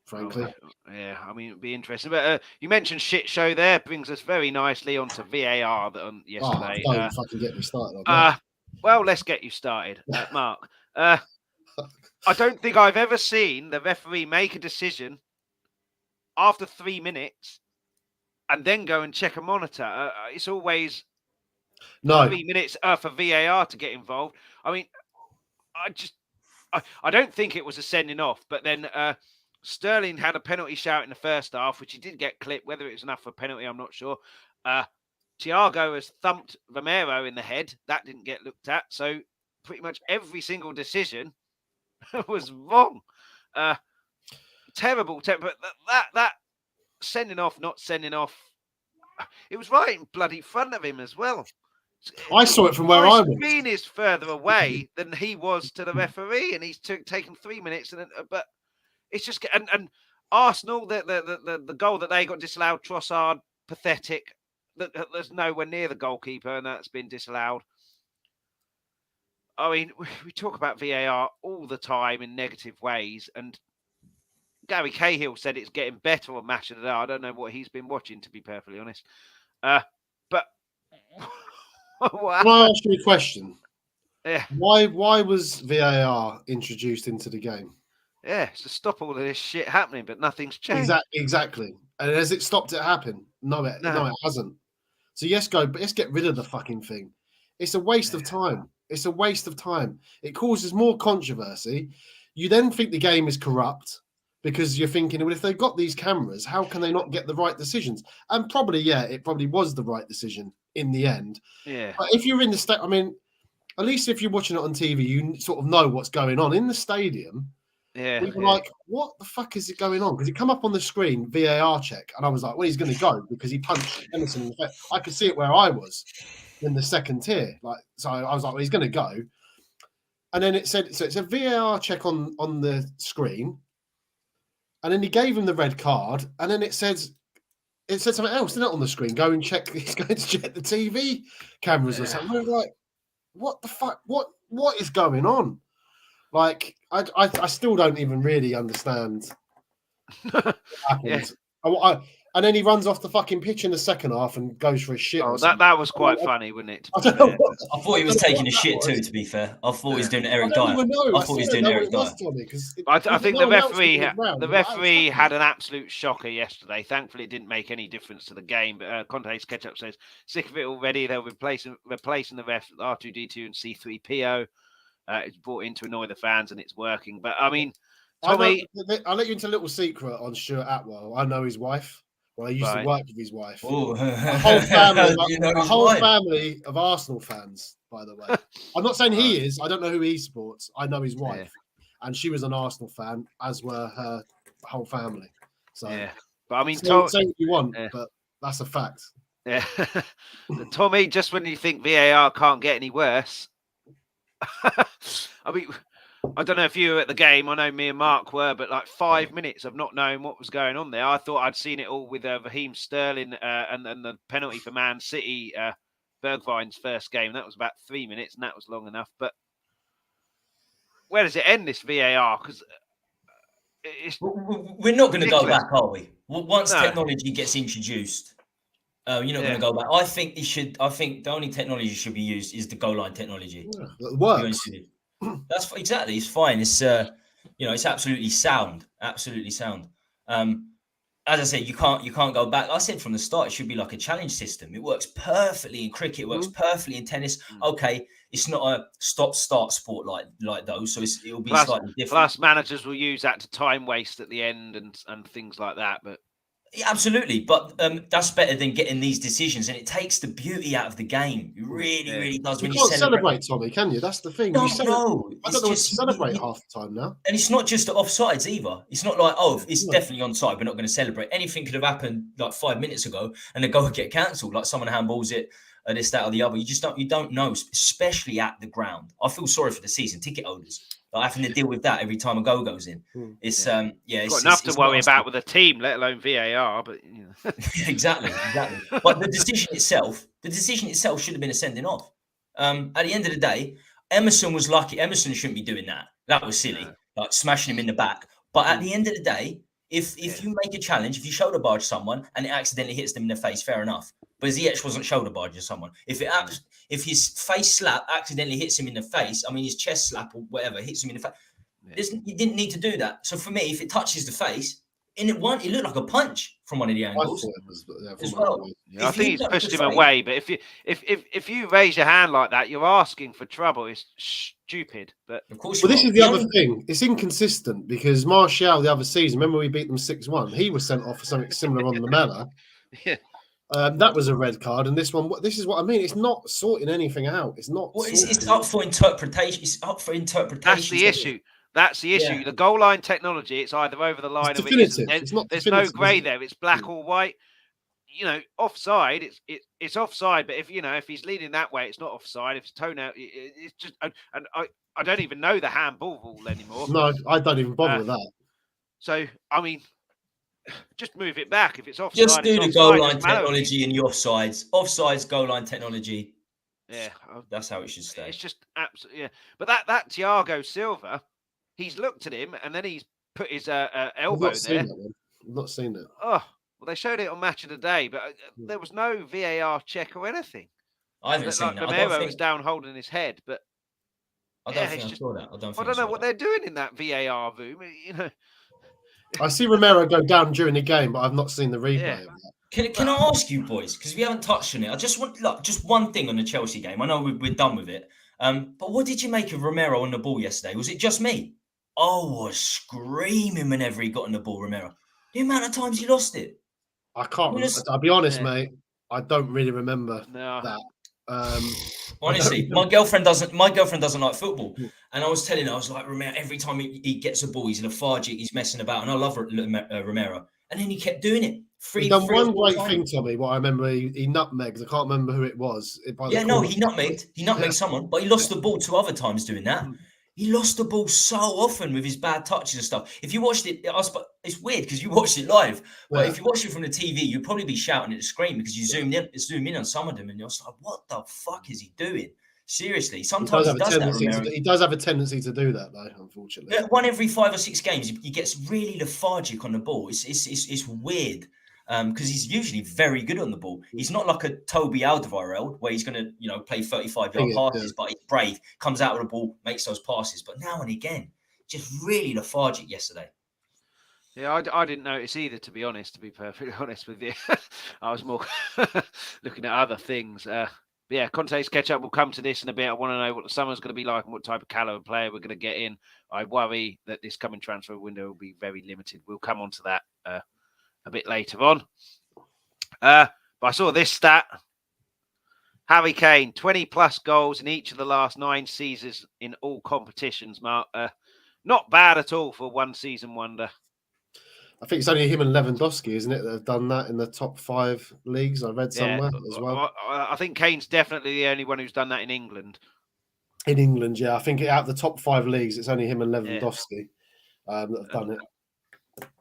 B: Frankly,
A: yeah, I mean, it'd be interesting. But you mentioned shit show there, brings us very nicely onto VAR yesterday.
B: Don't fucking get me started on that.
A: Well, let's get you started, Mark. I don't think I've ever seen the referee make a decision after 3 minutes and then go and check a monitor. It's always 3 minutes for VAR to get involved. I mean, I don't think it was a sending off, but then Sterling had a penalty shout in the first half, which he did get clipped. Whether it was enough for a penalty, I'm not sure. Thiago has thumped Romero in the head. That didn't get looked at. So pretty much every single decision was wrong. Terrible. But that sending off, not sending off, it was right in bloody front of him as well.
B: I saw it from where I was.
A: The screen is further away than he was to the referee, and he's taken 3 minutes. But it's just and Arsenal, the goal that they got disallowed, Trossard, pathetic. There's nowhere near the goalkeeper, and that's been disallowed. I mean, we talk about VAR all the time in negative ways, and Gary Cahill said it's getting better on Match of the Day. I don't know what he's been watching, to be perfectly honest. But
B: can I ask you a question?
A: Yeah.
B: Why was VAR introduced into the game?
A: Yeah, it's to stop all of this shit happening, but nothing's changed.
B: Exactly. And has it stopped it happening? No, it hasn't. So but let's get rid of the fucking thing. It's a waste of time. It's a waste of time. It causes more controversy. You then think the game is corrupt because you're thinking, well, if they've got these cameras, how can they not get the right decisions? And probably, it probably was the right decision in the end.
A: Yeah.
B: But if you're in the state, I mean, at least if you're watching it on TV, you sort of know what's going on in the stadium. We were like, what the fuck is it going on? Because it come up on the screen, VAR check. And I was like, well, he's going to go because he punched Emerson in the face. I could see it where I was in the second tier. So I was like, well, he's going to go. And then it said, so it's a VAR check on the screen. And then he gave him the red card. And then it said something else, didn't it, on the screen? Go and check. He's going to check the TV cameras or something. We were like, what the fuck? What is going on? Like, I still don't even really understand what happened. and then he runs off the fucking pitch in the second half and goes for a shit.
A: Oh, that was quite funny, wasn't it?
B: I don't know.
C: I thought he was taking a shit too. To be fair, I thought he was doing Eric Dyer. I thought he was doing Eric Dyer.
A: I think the referee had an absolute shocker yesterday. Thankfully, it didn't make any difference to the game. But Conte's catch-up says, sick of it already. They'll replacing the ref R2D2 and C3PO. It's brought in to annoy the fans, and it's working. But I mean, Tommy,
B: I'll let you into a little secret on Stuart Atwell. I know his wife. Well, I used to work with his wife. A whole family of Arsenal fans, by the way. I'm not saying he is. I don't know who he supports. I know his wife, and she was an Arsenal fan, as were her whole family. So,
A: but I mean,
B: say what you want, but that's a fact.
A: Yeah, Tommy. Just when you think VAR can't get any worse, I mean, I don't know if you were at the game. I know me and Mark were, but like 5 minutes of not knowing what was going on there. I thought I'd seen it all with Raheem Sterling and the penalty for Man City, Bergwijn's first game. That was about 3 minutes, and that was long enough. But where does it end, this VAR? Because
C: we're not going to go back, are we? Once technology gets introduced, you're not going to go back. I think the only technology should be used is the goal line technology.
B: Yeah, it works.
C: That's exactly. It's fine. It's it's absolutely sound. Absolutely sound. As I said, you can't go back. I said from the start, it should be like a challenge system. It works perfectly in cricket. It works perfectly in tennis. Okay, it's not a stop-start sport like those, so it'll be slightly different.
A: Plus, managers will use that to time waste at the end and things like that. But
C: yeah, absolutely, but that's better than getting these decisions, and it takes the beauty out of the game. It really does.
B: You can't celebrate, Tommy, can you? That's the thing.
C: No,
B: I don't know what to celebrate half the time now.
C: And it's not just the offsides either. It's not like, it's definitely onside, we're not going to celebrate. Anything could have happened like 5 minutes ago, and the goal would get cancelled. Like someone handballs it, this, that, or the other. You don't know, especially at the ground. I feel sorry for the season ticket holders. Like having to deal with that every time a goal goes in. It's
A: it's got enough to worry about with a team, let alone VAR. But
C: exactly. But the decision itself should have been a sending off. At the end of the day, Emerson was lucky. Emerson shouldn't be doing that. That was silly, like smashing him in the back. But at the end of the day, if you make a challenge, if you shoulder barge someone and it accidentally hits them in the face, fair enough. But Ziyech wasn't shoulder barging someone. If his face slap accidentally hits him in the face, I mean his chest slap or whatever hits him in the face, you didn't need to do that. So for me, if it touches the face, it looked like a punch from one of the angles.
A: I think he's pushed him away. But if you raise your hand like that, you're asking for trouble. It's stupid. But
C: of course,
B: this is the other thing. It's inconsistent because Martial the other season, remember we beat them 6-1. He was sent off for something similar on the Lamella.
A: Yeah.
B: That was a red card, and this is what I mean. It's not sorting anything out. It's not.
C: Well, it's up for interpretation. It's up for interpretation.
A: That's the issue. That's the issue. Yeah. The goal line technology, it's either over the line or
B: it's not.
A: There's no grey there. It's black or white. Offside. It's offside. But if he's leading that way, it's not offside. If it's toenail, it's just. And I don't even know the handball rule anymore.
B: No, I don't even bother with that.
A: So I mean. Just move it back. If it's offside,
C: just do the goal line technology in your offsides, goal line technology.
A: Yeah,
C: that's how it should stay.
A: It's just absolutely But that Thiago Silva, he's looked at him and then he's put his elbow there.
B: I've not seen it.
A: Oh, well, they showed it on Match of the Day, but there was no VAR check or anything.
C: I haven't seen that.
A: Romero was down holding his head, but
C: I don't think I saw that.
A: I don't know what they're doing in that VAR room.
B: I see Romero go down during the game, but I've not seen the replay of that.
C: Can I ask you, boys, because we haven't touched on it, I just want just one thing on the Chelsea game. I know we're done with it. But what did you make of Romero on the ball yesterday? Was it just me? I was screaming whenever he got on the ball, Romero. The amount of times he lost it.
B: I can't remember. I'll be honest, mate. I don't really remember that.
C: Honestly, my girlfriend doesn't like football, and I was telling her, I was like, Romero, every time he gets a ball, he's lethargic, he's messing about, and I love Romero, and then he kept doing it.
B: He's done one great thing, Tommy. What I remember, he nutmegged. I can't remember who it was.
C: He nutmegged someone, but he lost the ball 2 other times doing that. He lost the ball so often with his bad touches and stuff. If you watched it, it's weird because you watched it live. But if you watched it from the TV, you'd probably be shouting at the screen because you zoom in on some of them and you're like, what the fuck is he doing? Seriously, sometimes
B: he does have a tendency to do that, though, unfortunately.
C: One every 5 or 6 games, he gets really lethargic on the ball. It's weird. because he's usually very good on the ball. He's not like a Toby Alderweireld where he's going to, you know, play 35-yard passes, but he's brave, comes out with the ball, makes those passes. But now and again, just really lethargic yesterday.
A: Yeah, I didn't notice either, to be honest, to be perfectly honest with you. I was more looking at other things. But yeah, Conte's catch-up, will come to this in a bit. I want to know what the summer's going to be like and what type of caliber player we're going to get in. I worry that this coming transfer window will be very limited. We'll come on to that a bit later on. But I saw this stat. Harry Kane, 20-plus goals in each of the last 9 seasons in all competitions, Mark. Not bad at all for one-season wonder.
B: I think it's only him and Lewandowski, isn't it, that have done that in the top 5 leagues? I read somewhere as well.
A: I think Kane's definitely the only one who's done that in England.
B: In England, yeah. I think out of the top 5 leagues, it's only him and Lewandowski that have done it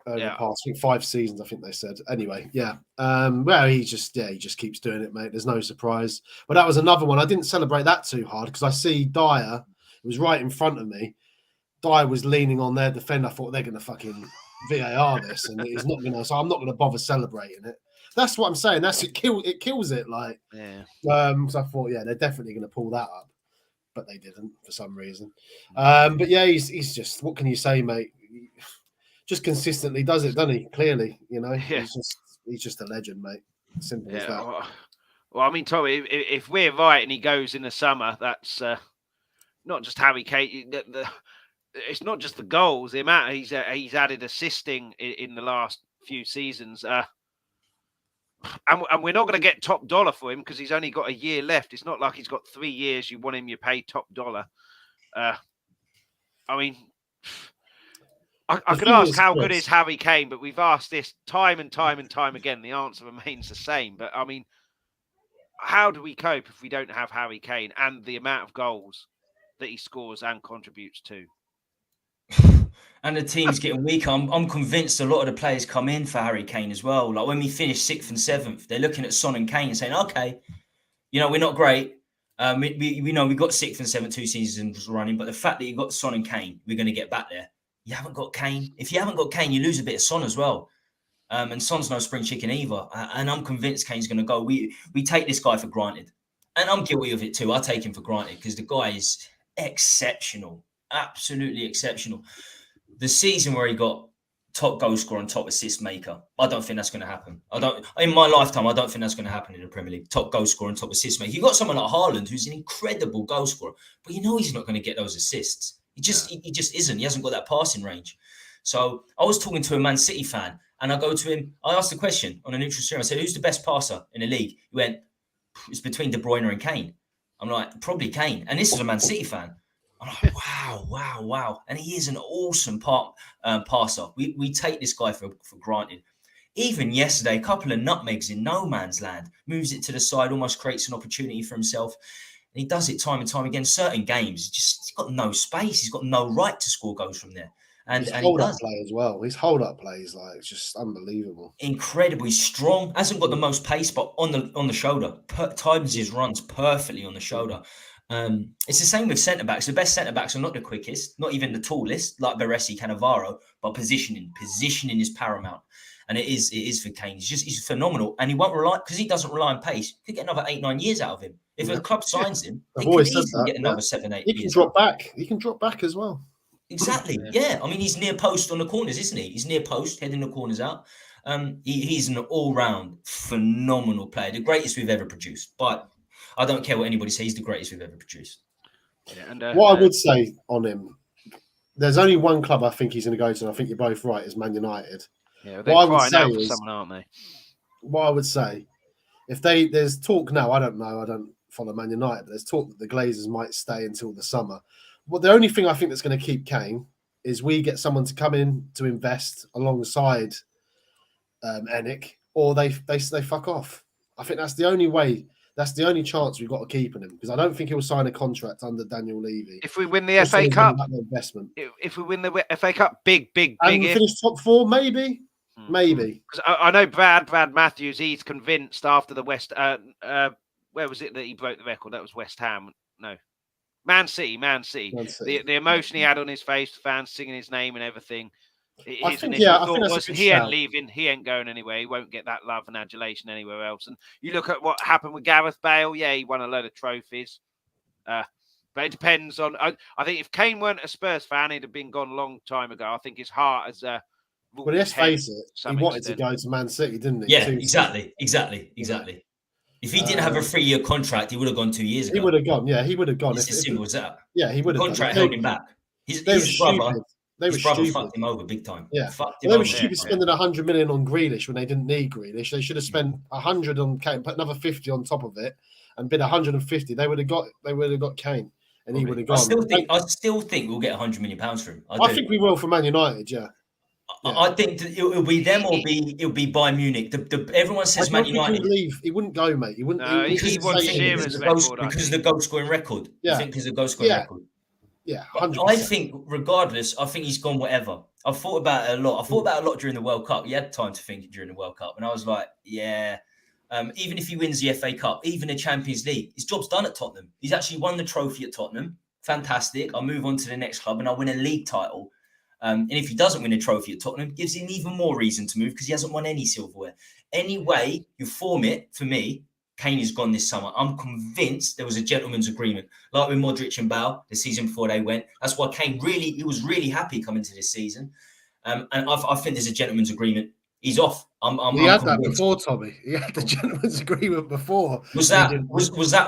B: over the past, I think, 5 seasons, I think they said. Anyway, yeah. Well, he just keeps doing it, mate. There's no surprise. But that was another one. I didn't celebrate that too hard because I see Dyer. It was right in front of me. Dyer was leaning on their defender. I thought they're going to fucking VAR this, and he's not going to. So I'm not going to bother celebrating it. That's what I'm saying. It kills it. Like, so I thought, yeah, they're definitely going to pull that up, but they didn't for some reason. But yeah, he's just, what can you say, mate? Just consistently does it, doesn't he? Clearly, you know, he's just a legend, mate. Simple as that.
A: Well, I mean, Tommy, if we're right and he goes in the summer, that's not just Harry Kane. It's not just the goals. The amount he's added assisting in the last few seasons, and we're not going to get top dollar for him because he's only got a year left. It's not like he's got 3 years. You want him, you pay top dollar. I mean, I could ask how good is Harry Kane, but we've asked this time and time and time again. The answer remains the same. But I mean, how do we cope if we don't have Harry Kane and the amount of goals that he scores and contributes to?
C: And the team's getting weaker. I'm convinced a lot of the players come in for Harry Kane as well. Like when we finish 6th and 7th, they're looking at Son and Kane and saying, okay, you know, we're not great. We know we got 6th and 7th 2 seasons running, but the fact that you got Son and Kane, we're going to get back there. You haven't got Kane. If you haven't got Kane, you lose a bit of Son as well. And Son's no spring chicken either. And I'm convinced Kane's going to go. We take this guy for granted. And I'm guilty of it too. I take him for granted because the guy is exceptional. Absolutely exceptional. The season where he got top goal scorer and top assist maker, I don't think that's going to happen. In my lifetime, I don't think that's going to happen in the Premier League. Top goal scorer and top assist maker. You got someone like Haaland, who's an incredible goal scorer, but you know he's not going to get those assists. He just isn't. He hasn't got that passing range. So I was talking to a Man City fan, and I go to him. I asked the question on a neutral stream. I said, "Who's the best passer in the league?" He went, "It's between De Bruyne and Kane." I'm like, "Probably Kane." And this is a Man City fan. I'm like, wow. And he is an awesome passer. We take this guy for granted. Even yesterday, a couple of nutmegs in no man's land, moves it to the side, almost creates an opportunity for himself. And he does it time and time again. Certain games, he's got no space. He's got no right to score goals from there. And
B: his hold-up play as well. His hold-up play is like, it's just unbelievable.
C: Incredibly strong. Hasn't got the most pace, but on the shoulder. Times his runs perfectly on the shoulder. It's the same with centre-backs. The best centre-backs are not the quickest, not even the tallest, like Baresi, Cannavaro, but positioning. Positioning is paramount. And it is for Kane. He's phenomenal. And he won't rely, because he doesn't rely on pace, could get another 8-9 years out of him. If a club signs him, he can easily get another 7-8 years.
B: He can drop back. He can drop back as well.
C: Exactly. Yeah. I mean, he's near post on the corners, isn't he? He's near post, heading the corners out. He's an all-round phenomenal player, the greatest we've ever produced. But I don't care what anybody says, he's the greatest we've ever produced.
B: Yeah, and what I would say on him, there's only one club I think he's going to go to, and I think you're both right, is Man United.
A: Yeah, they're crying out for someone, aren't they?
B: What I would say, there's talk now, I don't know, I don't follow Man United, but there's talk that the Glazers might stay until the summer. Well, the only thing I think that's going to keep Kane is we get someone to come in to invest alongside Enick, or they fuck off. I think that's the only way. That's the only chance we've got of keeping him, because I don't think he'll sign a contract under Daniel Levy.
A: If we win the FA Cup,
B: investment.
A: If we win the FA Cup, big.
B: And we finish top 4, maybe. Maybe.
A: Because I know Brad Matthews, he's convinced after the where was it that he broke the record? That was West Ham. No. Man City. The emotion he had on his face, fans singing his name and everything. His initial thought was he ain't leaving, he ain't going anywhere, he won't get that love and adulation anywhere else. And you look at what happened with Gareth Bale, yeah, he won a load of trophies. But it depends on. I think if Kane weren't a Spurs fan, he'd have been gone a long time ago. I think his heart has.
B: Well, let's face it, he wanted to go to Man City, didn't he?
C: Yeah, exactly. If he didn't have a 3-year contract, he would have gone 2 years ago.
B: He would have gone. Yeah, he would have gone.
C: It's as simple as that.
B: Yeah, he would have.
C: The contract held him back. His brother fucked him over big time.
B: Yeah, they were stupid spending 100 million on Grealish when they didn't need Grealish. They should have spent 100 on Kane, put another 50 on top of it, and bid 150. They would have got Kane, and he would have gone.
C: I still think we'll get 100 million pounds for him.
B: I think we will for Man United. Yeah.
C: I think that it'll be them or it'll be Bayern Munich. Everyone says Man United.
B: He would leave. He wouldn't go, mate. He wouldn't.
A: Because
C: of the goal scoring record.
B: Yeah.
C: I think because of the goal scoring record.
B: Yeah,
C: 100%. I think regardless, I think he's gone whatever. I've thought about it a lot. I thought about it a lot during the World Cup. He had time to think during the World Cup, and I was like, yeah. Even if he wins the FA Cup, even the Champions League, his job's done at Tottenham. He's actually won the trophy at Tottenham. Fantastic. I'll move on to the next club and I'll win a league title. And if he doesn't win a trophy at Tottenham, it gives him even more reason to move because he hasn't won any silverware. Anyway, you form it, for me, Kane is gone this summer. I'm convinced there was a gentleman's agreement. Like with Modric and Bale, the season before they went. That's why Kane he was really happy coming to this season. And I think there's a gentleman's agreement. He's off.
B: He had that before, Tommy. He had the gentleman's agreement before.
C: Was that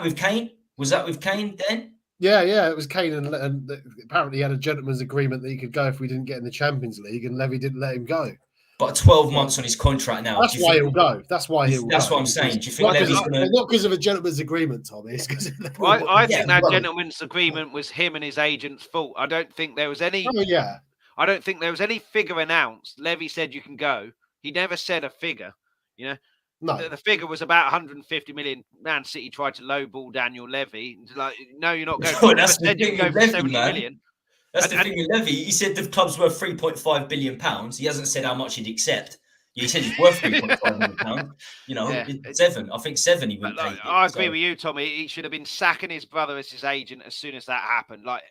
C: with Kane? Was that with Kane then?
B: Yeah, it was Kane, and apparently he had a gentleman's agreement that he could go if we didn't get in the Champions League, and Levy didn't let him go.
C: But 12 months on his contract now.
B: That's why he'll go. That's why he'll go.
C: That's what I'm saying. Do you think Levy's going to...
B: Not because of a gentleman's agreement, Tommy. It's because of the...
A: I think that gentleman's agreement was him and his agent's fault. I don't think there was any...
B: Oh, yeah.
A: I don't think there was any figure announced. Levy said you can go. He never said a figure, you know.
B: No.
A: The figure was about 150 million. Man City tried to lowball Daniel Levy. Like, no, you're not going.
C: Oh, that's the thing
A: go for 70 million.
C: That's the thing with Levy. He said the club's worth £3.5 billion. He hasn't said how much he'd accept. He said it's worth £3.5 million. You know, seven. I think seven he wouldn't take it.
A: I agree with you, Tommy. He should have been sacking his brother as his agent as soon as that happened. Like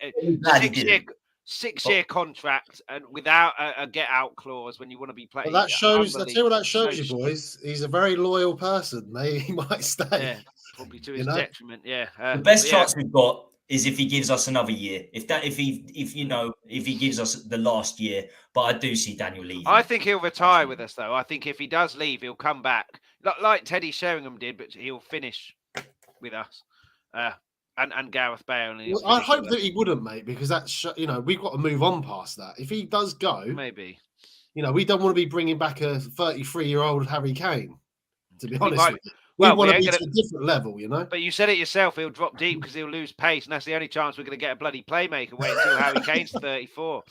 A: 6-year contract and without a get out clause when you want to be playing.
B: Well, that shows. I tell you what that shows you, boys. He's a very loyal person. Maybe he might stay.
A: Yeah, probably to his detriment. Yeah.
C: The best chance we've got is if he gives us another year. If he gives us the last year. But I do see Daniel leaving.
A: I think he'll retire with us, though. I think if he does leave, he'll come back like Teddy Sheringham did, but he'll finish with us. And Gareth Bale.
B: Well, I hope that he wouldn't, mate, because that's, we've got to move on past that. If he does go,
A: maybe,
B: we don't want to be bringing back a 33-year-old Harry Kane, to be honest with you. We want to be to a different level,
A: But you said it yourself, he'll drop deep because he'll lose pace, and that's the only chance we're going to get a bloody playmaker. Wait until Harry Kane's 34.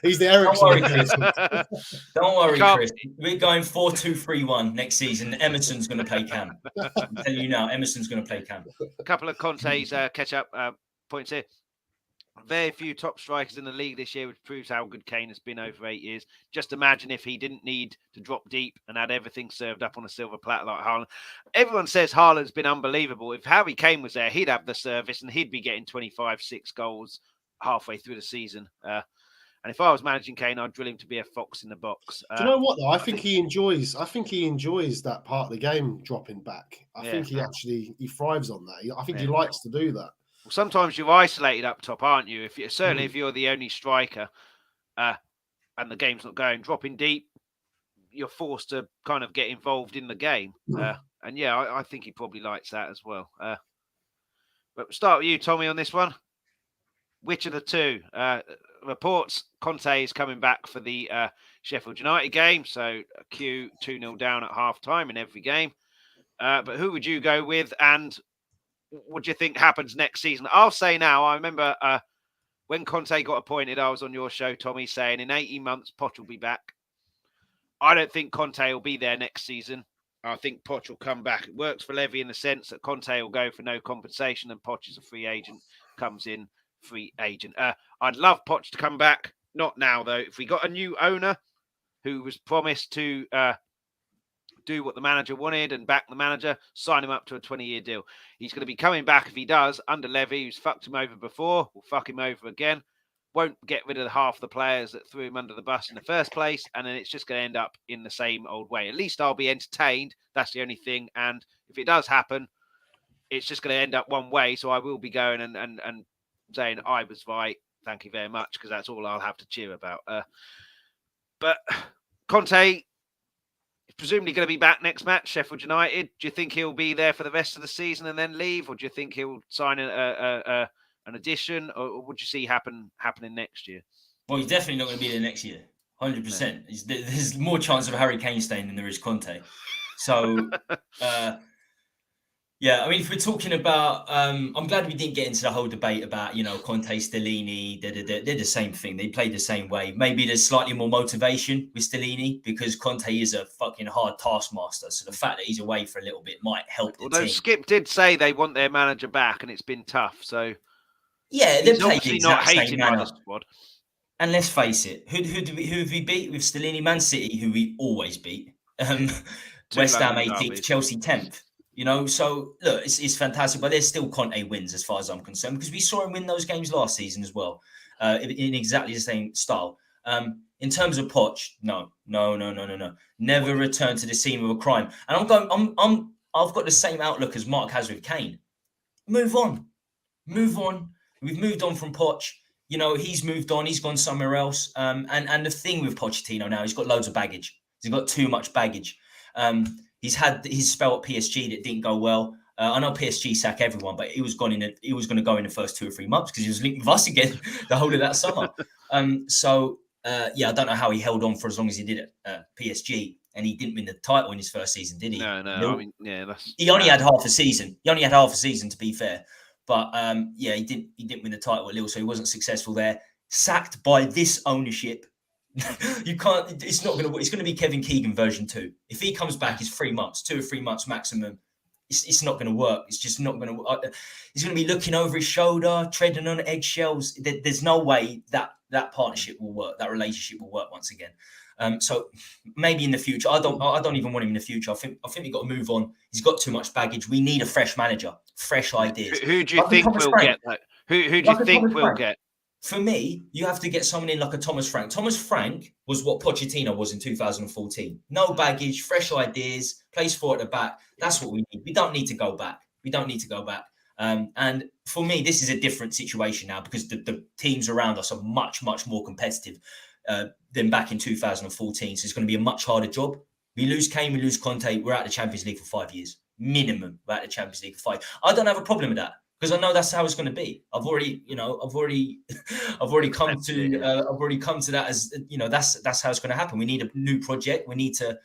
B: He's the Ericsson.
C: Don't worry, Chris. We're going 4-2-3-1 next season. Emerson's going to play Cam. I'm telling you now, Emerson's going to play Cam.
A: A couple of Conte's catch-up points here. Very few top strikers in the league this year, which proves how good Kane has been over 8 years. Just imagine if he didn't need to drop deep and had everything served up on a silver platter like Haaland. Everyone says Haaland's been unbelievable. If Harry Kane was there, he'd have the service and he'd be getting 25-6 goals halfway through the season. And if I was managing Kane, I'd drill him to be a fox in the box.
B: Do you know what, though? I think he enjoys that part of the game, dropping back. I think he thrives on that. I think he likes to do that.
A: Well, sometimes you're isolated up top, aren't you? If you're the only striker and the game's not going, dropping deep, you're forced to kind of get involved in the game. I think he probably likes that as well. But we'll start with you, Tommy, on this one. Which of the two? Reports Conte is coming back for the Sheffield United game, so Q 2-0 down at half-time in every game. But who would you go with, and what do you think happens next season? I'll say now, I remember when Conte got appointed, I was on your show, Tommy, saying in 18 months, Poch will be back. I don't think Conte will be there next season. I think Poch will come back. It works for Levy in the sense that Conte will go for no compensation and Poch is a free agent, comes in free agent. I'd love Poch to come back. Not now, though. If we got a new owner who was promised to do what the manager wanted and back the manager, sign him up to a 20-year deal. He's going to be coming back if he does under Levy, who's fucked him over before, will fuck him over again. won't get rid of half the players that threw him under the bus in the first place, and then it's just going to end up in the same old way. At least I'll be entertained. That's the only thing. And if it does happen, it's just going to end up one way. So I will be going and saying I was right. Thank you very much, because that's all I'll have to cheer about. But Conte is presumably going to be back next match, Sheffield United. Do you think he'll be there for the rest of the season and then leave, or do you think he'll sign an addition, or would you see happening next year?
C: Well, he's definitely not going to be there next year. 100%. There's more chance of Harry Kane staying than there is Conte. So, yeah, I mean, if we're talking about, I'm glad we didn't get into the whole debate about, Conte, Stellini. They're the same thing. They play the same way. Maybe there's slightly more motivation with Stellini because Conte is a fucking hard taskmaster. So the fact that he's away for a little bit might help the
A: Although
C: team.
A: Skipp did say they want their manager back, and it's been tough. So
C: yeah, they're
A: obviously not hated by the squad.
C: And let's face it, who have we beat with Stellini? Man City, who we always beat. West Ham 18th, Chelsea 10th. So look, it's fantastic, but there's still Conte wins as far as I'm concerned, because we saw him win those games last season as well, in exactly the same style. In terms of Poch, no, never return to the scene of a crime. And I've got the same outlook as Mark has with Kane. Move on. We've moved on from Poch. He's moved on. He's gone somewhere else. And the thing with Pochettino now, he's got loads of baggage. He's got too much baggage. He's had his spell at PSG that didn't go well. I know PSG sack everyone, but he was going to go in the first 2 or 3 months because he was linked with us again the whole of that summer. I don't know how he held on for as long as he did at PSG, and he didn't win the title in his first season, did he?
A: No. I mean, yeah,
C: he only had half a season. To be fair, but he didn't win the title at Lille, so he wasn't successful there. Sacked by this ownership. You can't. It's not going to. It's going to be Kevin Keegan version 2. If he comes back, it's 3 months, 2 or 3 months maximum. It's not going to work. It's just not going to. He's going to be looking over his shoulder, treading on eggshells. There's no way that partnership will work. That relationship will work once again. So maybe in the future. I don't even want him in the future. I think we've got to move on. He's got too much baggage. We need a fresh manager, fresh ideas.
A: Who do you think will get that? Who do you think will get?
C: For me, you have to get someone in like a Thomas Frank. Thomas Frank was what Pochettino was in 2014. No baggage, fresh ideas, plays 4 at the back. That's what we need. We don't need to go back. And for me, this is a different situation now because the teams around us are much, much more competitive than back in 2014. So it's going to be a much harder job. We lose Kane, we lose Conte. We're out of the Champions League for 5 years. Minimum, we're out of the Champions League for 5. I don't have a problem with that. Because I know that's how it's going to be. I've already come to that as that's how it's going to happen. We need a new project. We need to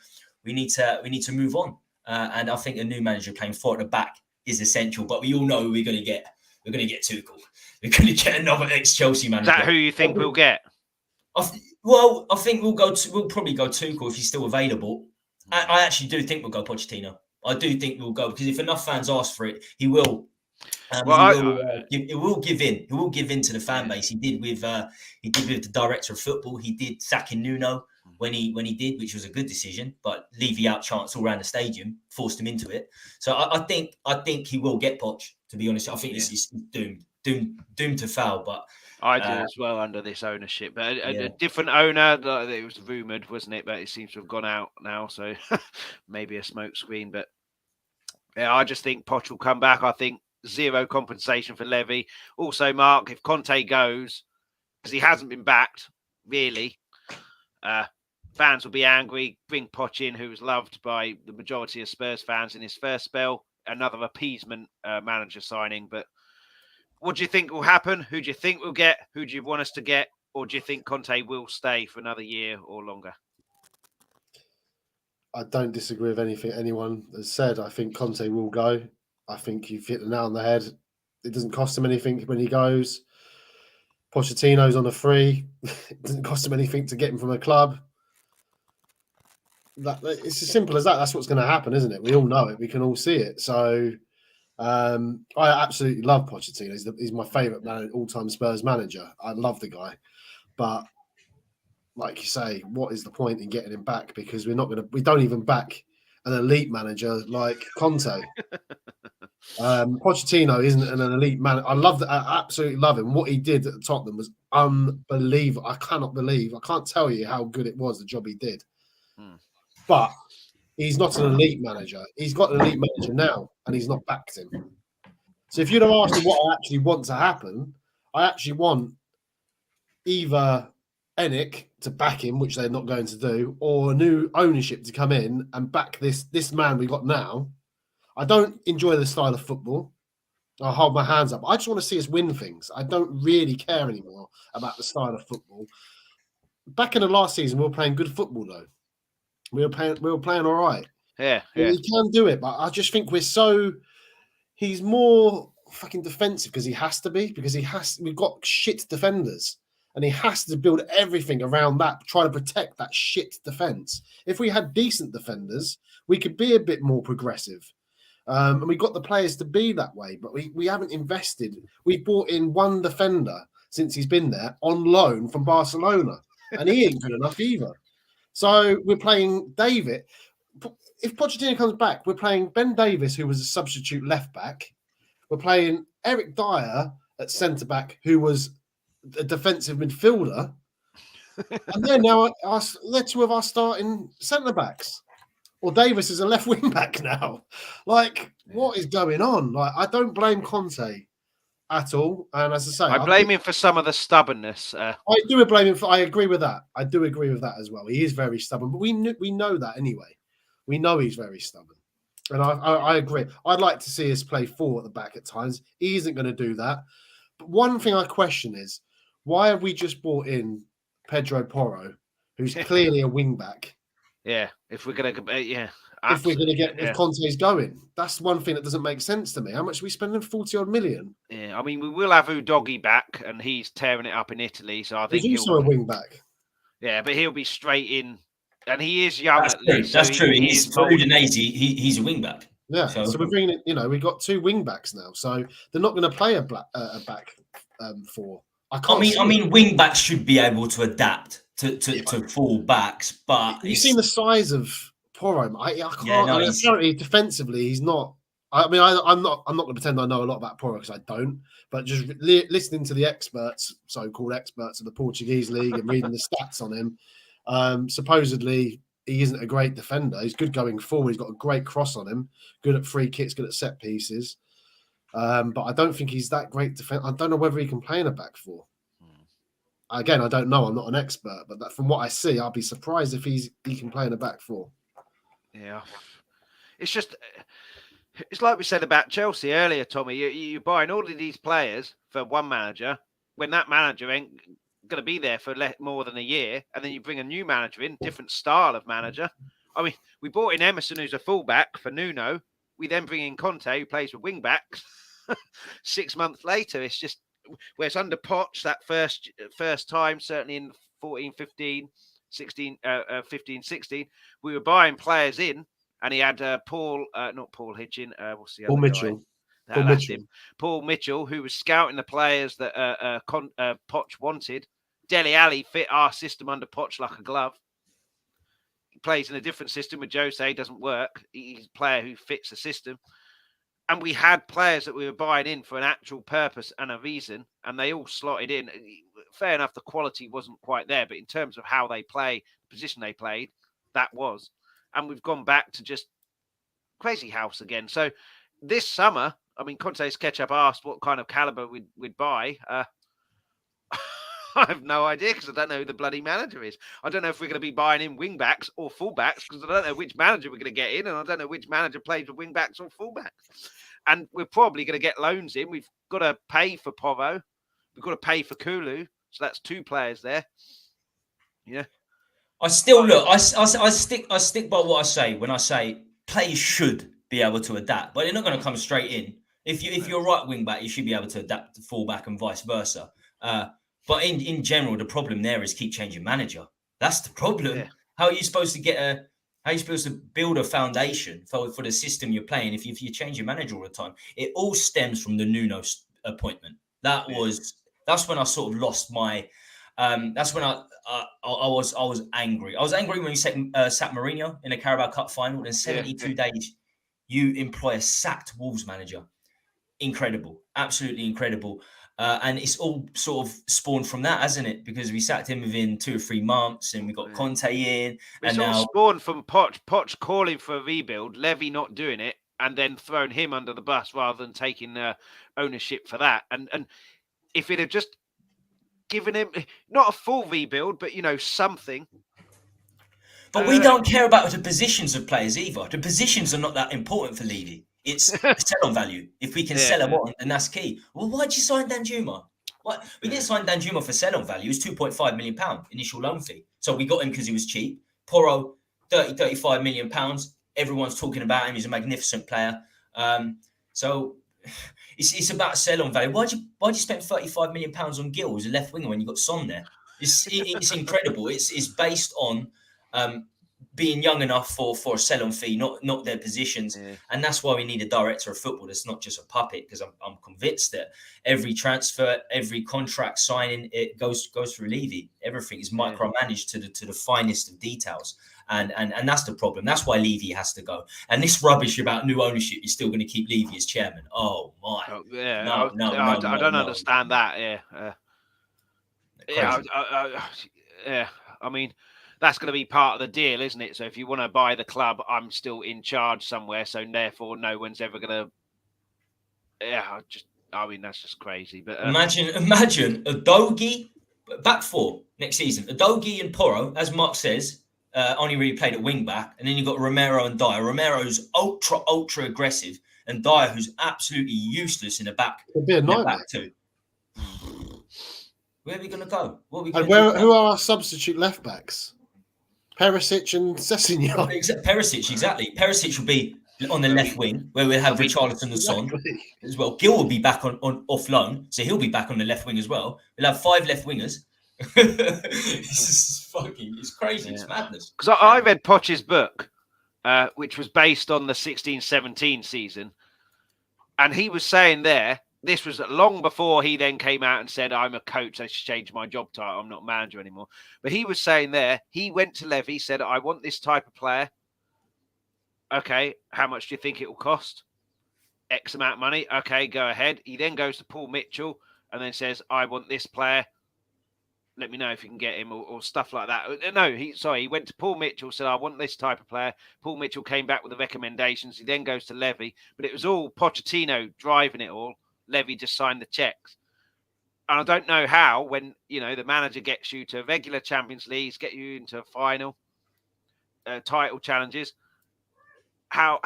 C: move on. And I think a new manager playing 4 at the back is essential. But we all know who we're going to get. We're going to get Tuchel. We're going to get another ex-Chelsea manager.
A: Is that who you think we'll get?
C: I think we'll probably go Tuchel if he's still available. I actually do think we'll go Pochettino. I do think we'll go because if enough fans ask for it, he will. He will give in. He will give in to the fan base. He did with the director of football. He did sacking Nuno when he did, which was a good decision. But Levy outchanced all around the stadium, forced him into it. So I think he will get Poch. To be honest, I think this is doomed to fail. But
A: I do as well under this ownership. But a different owner. It was rumoured, wasn't it? But it seems to have gone out now. So maybe a smokescreen. But yeah, I just think Poch will come back. I think. Zero compensation for Levy. Also, Mark, if Conte goes, because he hasn't been backed, really, fans will be angry. Bring Poch in, who was loved by the majority of Spurs fans in his first spell. Another appeasement manager signing. But what do you think will happen? Who do you think we'll get? Who do you want us to get? Or do you think Conte will stay for another year or longer?
B: I don't disagree with anything anyone has said. I think Conte will go. I think you've hit the nail on the head. It doesn't cost him anything when he goes. Pochettino's on a free. It doesn't cost him anything to get him from a club. It's as simple as that. That's what's going to happen, isn't it? We all know it. We can all see it. So I absolutely love Pochettino. He's my favourite all-time Spurs manager. I love the guy. But like you say, what is the point in getting him back? Because we don't even back an elite manager like Conte. Pochettino isn't an elite man. I absolutely love him. What he did at Tottenham was unbelievable. I can't tell you how good it was, the job he did. But he's not an elite manager. He's got an elite manager now, and he's not backed him. So if you'd have asked me what I actually want to happen, I actually want either Enick to back him, which they're not going to do, or a new ownership to come in and back this man we got now. I don't enjoy the style of football. I'll hold my hands up. I just want to see us win things. I don't really care anymore about the style of football. Back in the last season, we were playing good football, though. We were playing all right.
A: Yeah.
B: He can do it, but I just think he's more fucking defensive because he has to be, we've got shit defenders and he has to build everything around that, try to protect that shit defense. If we had decent defenders, we could be a bit more progressive. And we got the players to be that way, but we haven't invested. We've brought in one defender since he's been there on loan from Barcelona, and he ain't good enough either. So we're playing David. If Pochettino comes back, we're playing Ben Davies, who was a substitute left back. We're playing Eric Dyer at centre back, who was a defensive midfielder. And then now they're two of our starting centre backs. Or Davis is a left wing back now. Like, what is going on? Like, I don't blame Conte at all. And as I say,
A: I blame him for some of the stubbornness.
B: I do blame him I agree with that. I do agree with that as well. He is very stubborn, but we know that anyway. We know he's very stubborn. And I agree. I'd like to see us play 4 at the back at times. He isn't going to do that. But one thing I question is, why have we just brought in Pedro Porro, who's clearly a wing back?
A: Yeah, if we're going to
B: if Conte's going, that's one thing that doesn't make sense to me. How much are we spending? 40-odd million.
A: Yeah, I mean, we will have Udogie back, and he's tearing it up in Italy. So I think
B: he's also a wing back.
A: Yeah, but he'll be straight in, and he is young.
C: That's true. He's for Udinese. He's a wing back.
B: Yeah, so we're bringing it. We've got 2 wing backs now, so they're not going to play a back 4.
C: I mean, wing backs should be able to adapt to full backs, but
B: you've seen the size of Porro. I can't.
C: Yeah, no,
B: apparently, defensively, he's not. I mean, I'm not going to pretend I know a lot about Porro because I don't. But just listening to the experts, so-called experts of the Portuguese league, and reading the stats on him, supposedly he isn't a great defender. He's good going forward. He's got a great cross on him. Good at free kicks. Good at set pieces. But I don't think he's that great defender. I don't know whether he can play in a back 4. Again, I don't know. I'm not an expert, but from what I see, I'll be surprised if he can play in a back 4.
A: Yeah, it's like we said about Chelsea earlier, Tommy. You're buying all of these players for one manager when that manager ain't going to be there for more than a year, and then you bring a new manager in, different style of manager. I mean, we brought in Emerson, who's a fullback, for Nuno. We then bring in Conte, who plays with wing backs. 6 months later, it's just where it's under Poch that first time, certainly in 14, 15, 16, 15, 16, we were buying players in, and he had not Paul Hitchin, what's the other
B: Paul Mitchell.
A: Paul Mitchell, who was scouting the players that Poch wanted. Dele Alli fit our system under Poch like a glove. He plays in a different system with Jose, doesn't work. He's a player who fits the system. And we had players that we were buying in for an actual purpose and a reason, and they all slotted in. Fair enough, the quality wasn't quite there, but in terms of how they play, the position they played, that was. And we've gone back to just crazy house again. So this summer, I mean, Conte's Ketchup asked what kind of caliber we'd buy. I have no idea because I don't know who the bloody manager is. I don't know if we're going to be buying in wing backs or full backs because I don't know which manager we're going to get in, and I don't know which manager plays with wing backs or full backs. And we're probably going to get loans in. We've got to pay for Porro. We've got to pay for Kulu. So that's 2 players there. Yeah.
C: I still look. I stick by what I say when I say players should be able to adapt, but they're not going to come straight in. If you're a right wing back, you should be able to adapt to full back and vice versa. But in general, the problem there is keep changing manager. That's the problem. Yeah. How are you supposed to build a foundation for the system you're playing if you change your manager all the time? It all stems from the Nuno appointment. That's when I sort of lost my. That's when I was angry. I was angry when he sat Mourinho in a Carabao Cup final. In 72 days, you employ a sacked Wolves manager. Incredible, absolutely incredible. And it's all sort of spawned from that, hasn't it? Because we sacked him within 2 or 3 months, and we got Conte in,
A: it's
C: and
A: all
C: now
A: spawned from Poch calling for a rebuild, Levy not doing it, and then throwing him under the bus rather than taking ownership for that. And if it had just given him not a full rebuild, but something.
C: But we don't care about the positions of players either. The positions are not that important for Levy. It's sell-on value. If we can sell him on, then that's key. Well, why'd you sign Danjuma? What? We didn't sign Danjuma for sell-on value. It's £2.5 million initial loan fee. So we got him because he was cheap. Porro, 35 million pounds. Everyone's talking about him. He's a magnificent player. So it's about sell-on value. Why'd you spend 35 million pounds on Gill as a left winger when you got Son there? It's incredible. It's based on being young enough for a sell-on fee, not their positions. Yeah. And that's why we need a director of football that's not just a puppet, because I'm convinced that every transfer, every contract signing, it goes through Levy. Everything is micromanaged to the finest of details. And that's the problem. That's why Levy has to go. And this rubbish about new ownership is still going to keep Levy as chairman. Oh, my.
A: Oh, yeah. I don't understand that. Yeah. I mean, that's going to be part of the deal, isn't it? So if you want to buy the club, I'm still in charge somewhere. So therefore, no one's ever going to. Yeah, that's just crazy. But
C: imagine Udogie back four next season. Udogie and Porro, as Mark says, only really played at wing back, and then you've got Romero and Dyer. Romero's ultra aggressive, and Dyer, who's absolutely useless in the back.
B: It'd be a nightmare
C: too. Where are we going to go?
B: Who are our substitute left backs? Perisic and Sessegnon.
C: Perisic, exactly. Perisic will be on the left wing, where we'll have Richarlison and Son as well. Gill will be back on off loan, so he'll be back on the left wing as well. We'll have 5 left wingers. It's crazy. It's madness.
A: Because I read Poch's book, which was based on the 16-17 season, and he was saying there, this was long before he then came out and said, I'm a coach, I should change my job title, I'm not manager anymore. But he was saying there, he went to Levy, said, I want this type of player. Okay, how much do you think it will cost? X amount of money. Okay, go ahead. He then goes to Paul Mitchell and then says, I want this player. Let me know if you can get him, or stuff like that. No, he went to Paul Mitchell, said, I want this type of player. Paul Mitchell came back with the recommendations. He then goes to Levy, but it was all Pochettino driving it all. Levy just signed the checks. And I don't know how, when, the manager gets you to regular Champions Leagues, get you into a final, title challenges, how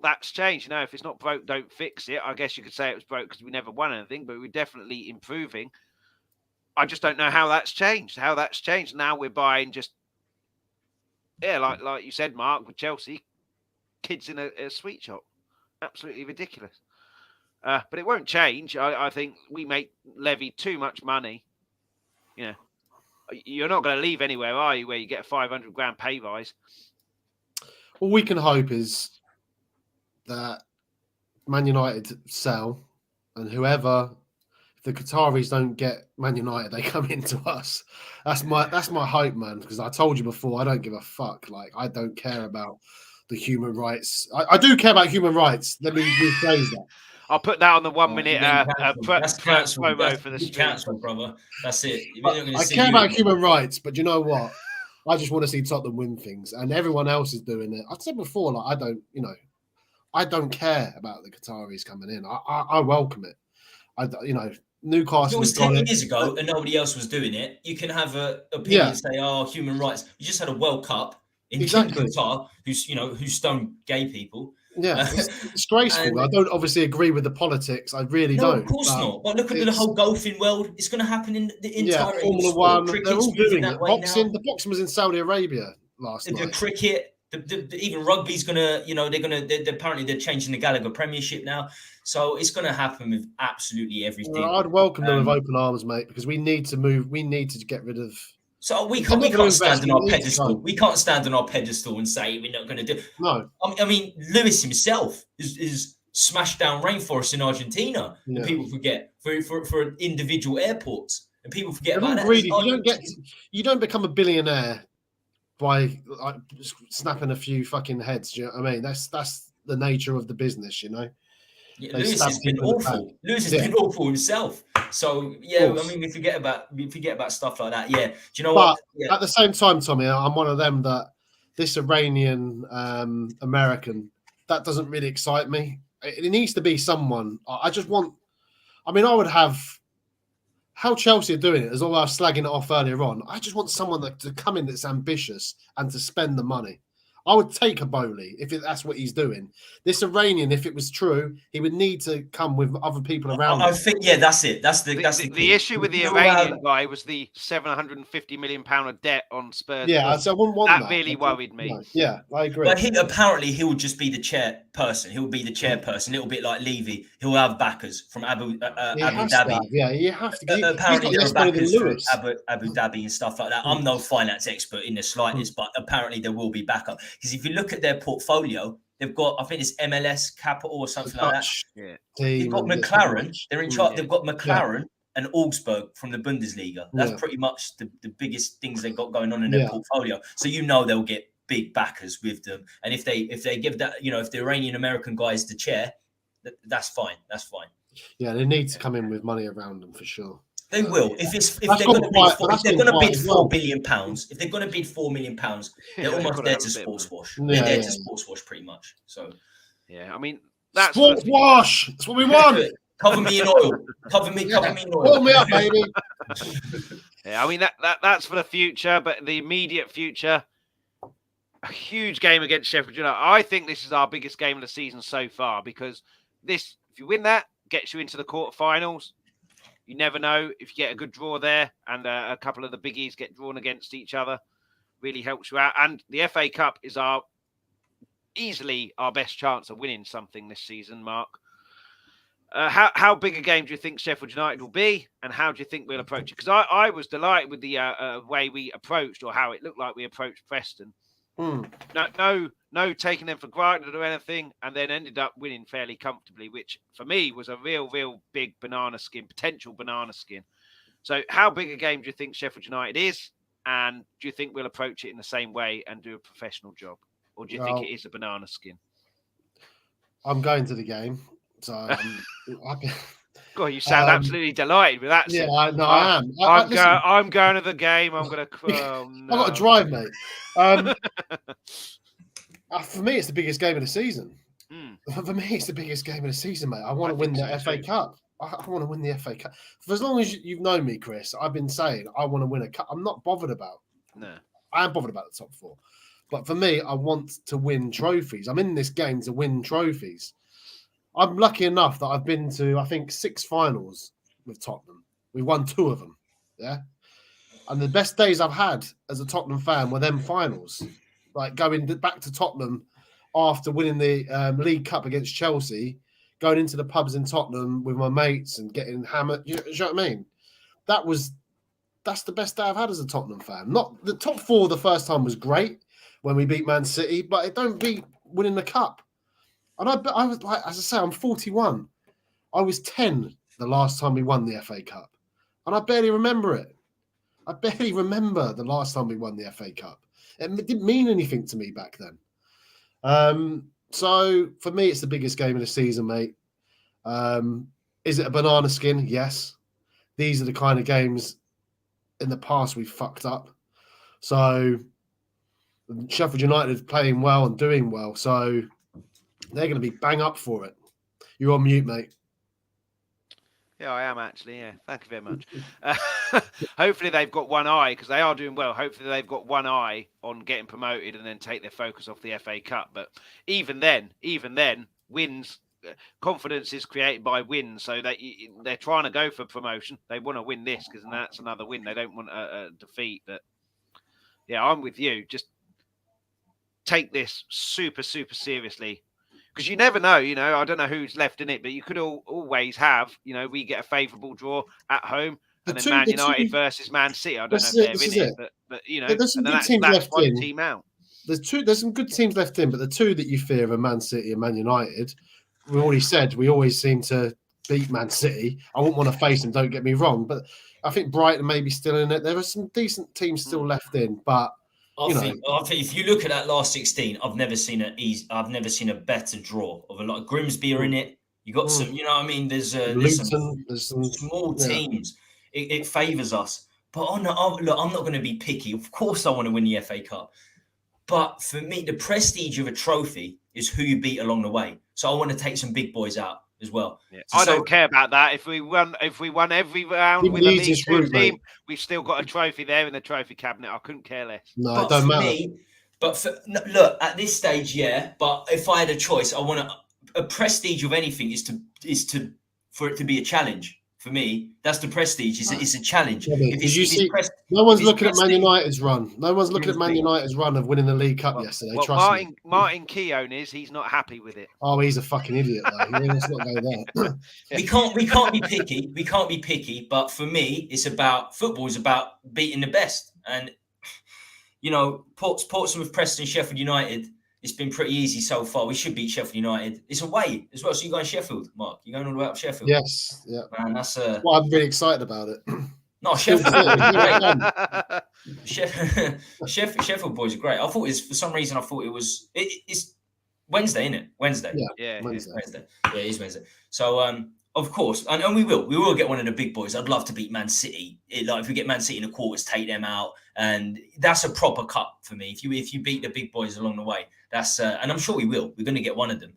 A: that's changed. If it's not broke, don't fix it. I guess you could say it was broke because we never won anything, but we're definitely improving. I just don't know how that's changed. Now we're buying just, like you said, Mark, with Chelsea, kids in a sweet shop. Absolutely ridiculous. But it won't change. I think we make Levy too much money. You're not going to leave anywhere, are you, where you get a 500 grand pay rise?
B: All we can hope is that Man United sell, and whoever, if the Qataris don't get Man United, they come into us. That's my hope, man. Because I told you before, I don't give a fuck. Like, I don't care about the human rights. I do care about human rights. Let me rephrase that.
A: I'll put that on the 1 minute promo for the stream.
C: Cancel, brother. That's it.
B: I care about human rights, but you know what? I just want to see Tottenham win things, and everyone else is doing it. I said before, I don't care about the Qataris coming in. I welcome it. Newcastle.
C: If it was 10 years ago and nobody else was doing it, you can have an opinion and say, human rights. You just had a World Cup in Qatar, who stoned gay people.
B: Yeah, it's disgraceful. I don't obviously agree with the politics. I really don't.
C: Of course not. But look at the whole golfing world. It's going to happen in the entire
B: Formula One. They're all doing it. Boxing. The boxing was in Saudi Arabia last night.
C: The cricket. Even rugby's going to. Apparently they're changing the Gallagher Premiership now. So it's going to happen with absolutely everything.
B: Well, I'd welcome them with open arms, mate, because we need to move. We need to get rid of.
C: So we can't stand on our pedestal. We can't stand on our pedestal and say we're not going to do.
B: No,
C: I mean Lewis himself is smashed down rainforests in Argentina. Yeah. And people forget for individual airports, and people forget about that.
B: Greedy. You don't become a billionaire by snapping a few fucking heads. Do you know what I mean? That's the nature of the business, you know.
C: Yeah, Lewis has been awful. Lewis has been awful himself. So yeah, I mean, we forget about stuff like that. Yeah, do you know what? Yeah.
B: At the same time, Tommy, I'm one of them that this Iranian American, that doesn't really excite me. It needs to be someone. I just want. I mean, I would have. How Chelsea are doing it, as all I was slagging it off earlier on. I just want someone to come in that's ambitious and to spend the money. I would take a Bowley if that's what he's doing. This Iranian, if it was true, he would need to come with other people around.
C: I think, yeah, that's it. That's the
A: issue with the Iranian guy was the £750 million of debt on Spurs.
B: Yeah, so I wouldn't want that.
A: That really worried me.
B: No, yeah, I agree.
C: But apparently he will just be the chairperson. He'll be the chairperson, a little bit like Levy. He'll have backers from Abu Dhabi.
B: Yeah, you have to.
C: Apparently there are backers from Abu Dhabi and stuff like that. I'm no finance expert in the slightest, but apparently there will be backup. Because if you look at their portfolio, they've got, I think it's MLS Capital or something like that.
B: Yeah.
C: They've got McLaren. They're in charge. They've got McLaren and Augsburg from the Bundesliga. That's pretty much the biggest things they've got going on in their portfolio. So they'll get big backers with them. And if they give that, if the Iranian American guy is the chair, that's fine. That's fine.
B: Yeah, they need to come in with money around them for sure.
C: They will. If they're going to bid £4 billion, if they're going to bid £4 million, they're almost there to sports wash. They're there to sports wash, pretty much. So,
A: yeah, I mean, that's
B: sports wash. That's what we want.
C: Cover me in oil. Cover me in oil.
B: Pull me up, baby.
A: Yeah, I mean that's for the future, but the immediate future, a huge game against Sheffield United. I think this is our biggest game of the season so far because this, if you win that, gets you into the quarterfinals. You never know if you get a good draw there and a couple of the biggies get drawn against each other. Really helps you out. And the FA Cup is easily our best chance of winning something this season, Mark. How big a game do you think Sheffield United will be? And how do you think we'll approach it? Because I was delighted with the way we approached or how it looked like we approached Preston. No taking them for granted or anything, and then ended up winning fairly comfortably, which for me was a real big potential banana skin. So how big a game do you think Sheffield United is? And do you think we'll approach it in the same way and do a professional job? Or do you think it is a banana skin?
B: I'm going to the game. So
A: God, you sound absolutely delighted with that.
B: Yeah, I am.
A: I'm going to the game. I'm going to.
B: I've got to drive, mate. For me, it's the biggest game of the season. For me, it's the biggest game of the season, mate. I want to win the FA Cup. I want to win the FA Cup. For as long as you've known me, Chris, I've been saying I want to win a cup. I'm not bothered about.
A: No,
B: I am bothered about the top four, but for me, I want to win trophies. I'm in this game to win trophies. I'm lucky enough that I've been to, I think, 6 finals with Tottenham. We won 2 of them, yeah? And the best days I've had as a Tottenham fan were them finals. Like going back to Tottenham after winning the League Cup against Chelsea, going into the pubs in Tottenham with my mates and getting hammered. You know what I mean? That's the best day I've had as a Tottenham fan. Not the top 4 the first time was great when we beat Man City, but it don't beat winning the cup. And I was like, as I say, I'm 41. I was 10 the last time we won the FA Cup. And I barely remember it. I barely remember the last time we won the FA Cup. It didn't mean anything to me back then. So for me, it's the biggest game of the season, mate. Is it a banana skin? Yes. These are the kind of games in the past we fucked up. So Sheffield United is playing well and doing well. So they're going to be bang up for it. You're on mute, mate.
A: Yeah, I am actually. Yeah, thank you very much. Hopefully they've got one eye because they are doing well. Hopefully they've got one eye on getting promoted and then take their focus off the FA Cup. But even then, wins, confidence is created by wins. So they're trying to go for promotion. They want to win this because that's another win. They don't want a defeat. But yeah, I'm with you. Just take this super seriously. Because you never know, I don't know who's left in it, but you could always have, we get a favourable draw at home and then Man United versus Man City. I don't know if they're in it, but
B: there's some good teams left in.
A: Team out.
B: There's some good teams left in, but the 2 that you fear are Man City and Man United. We already said we always seem to beat Man City. I wouldn't want to face them, don't get me wrong, but I think Brighton may be still in it. There are some decent teams still left in, but
C: I think if you look at that last 16, I've never seen a better draw of a lot of Grimsby are in it. You got some, you know what I mean? There's some small teams. It favours us. But look, I'm not going to be picky. Of course, I want to win the FA Cup. But for me, the prestige of a trophy is who you beat along the way. So I want to take some big boys out as well.
A: Yeah. I don't care about that. If we won every round with a League Two team, we've still got a trophy there in the trophy cabinet. I couldn't care less.
B: No, it don't matter.
C: Look, at this stage, yeah. But if I had a choice, I want a prestige of anything is for it to be a challenge. For me, that's the prestige. It's a challenge.
B: No one's looking at Man United's run. No one's looking at Man United's run of winning the League Cup yesterday. Trust me.
A: Martin Keown he's not happy with it.
B: Oh, he's a fucking idiot though. Let's not go there.
C: We can't be picky. We can't be picky. But for me, football is about beating the best. And you know, Portsmouth, Preston, Sheffield United. It's been pretty easy so far. We should beat Sheffield United. It's away as well. So you're going Sheffield, Mark. You're going all the way up Sheffield.
B: Yes. Yeah.
C: Man, that's
B: well, I'm really excited about it.
C: No, Sheffield. Sheffield boys are great. I thought for some reason it's Wednesday, isn't it? Wednesday.
B: Yeah.
C: Wednesday. Yeah, it is Wednesday. So of course, and we will get one of the big boys. I'd love to beat Man City. If we get Man City in the quarters, take them out, and that's a proper cup for me. If you beat the big boys along the way, that's and I'm sure we will. We're going to get one of them.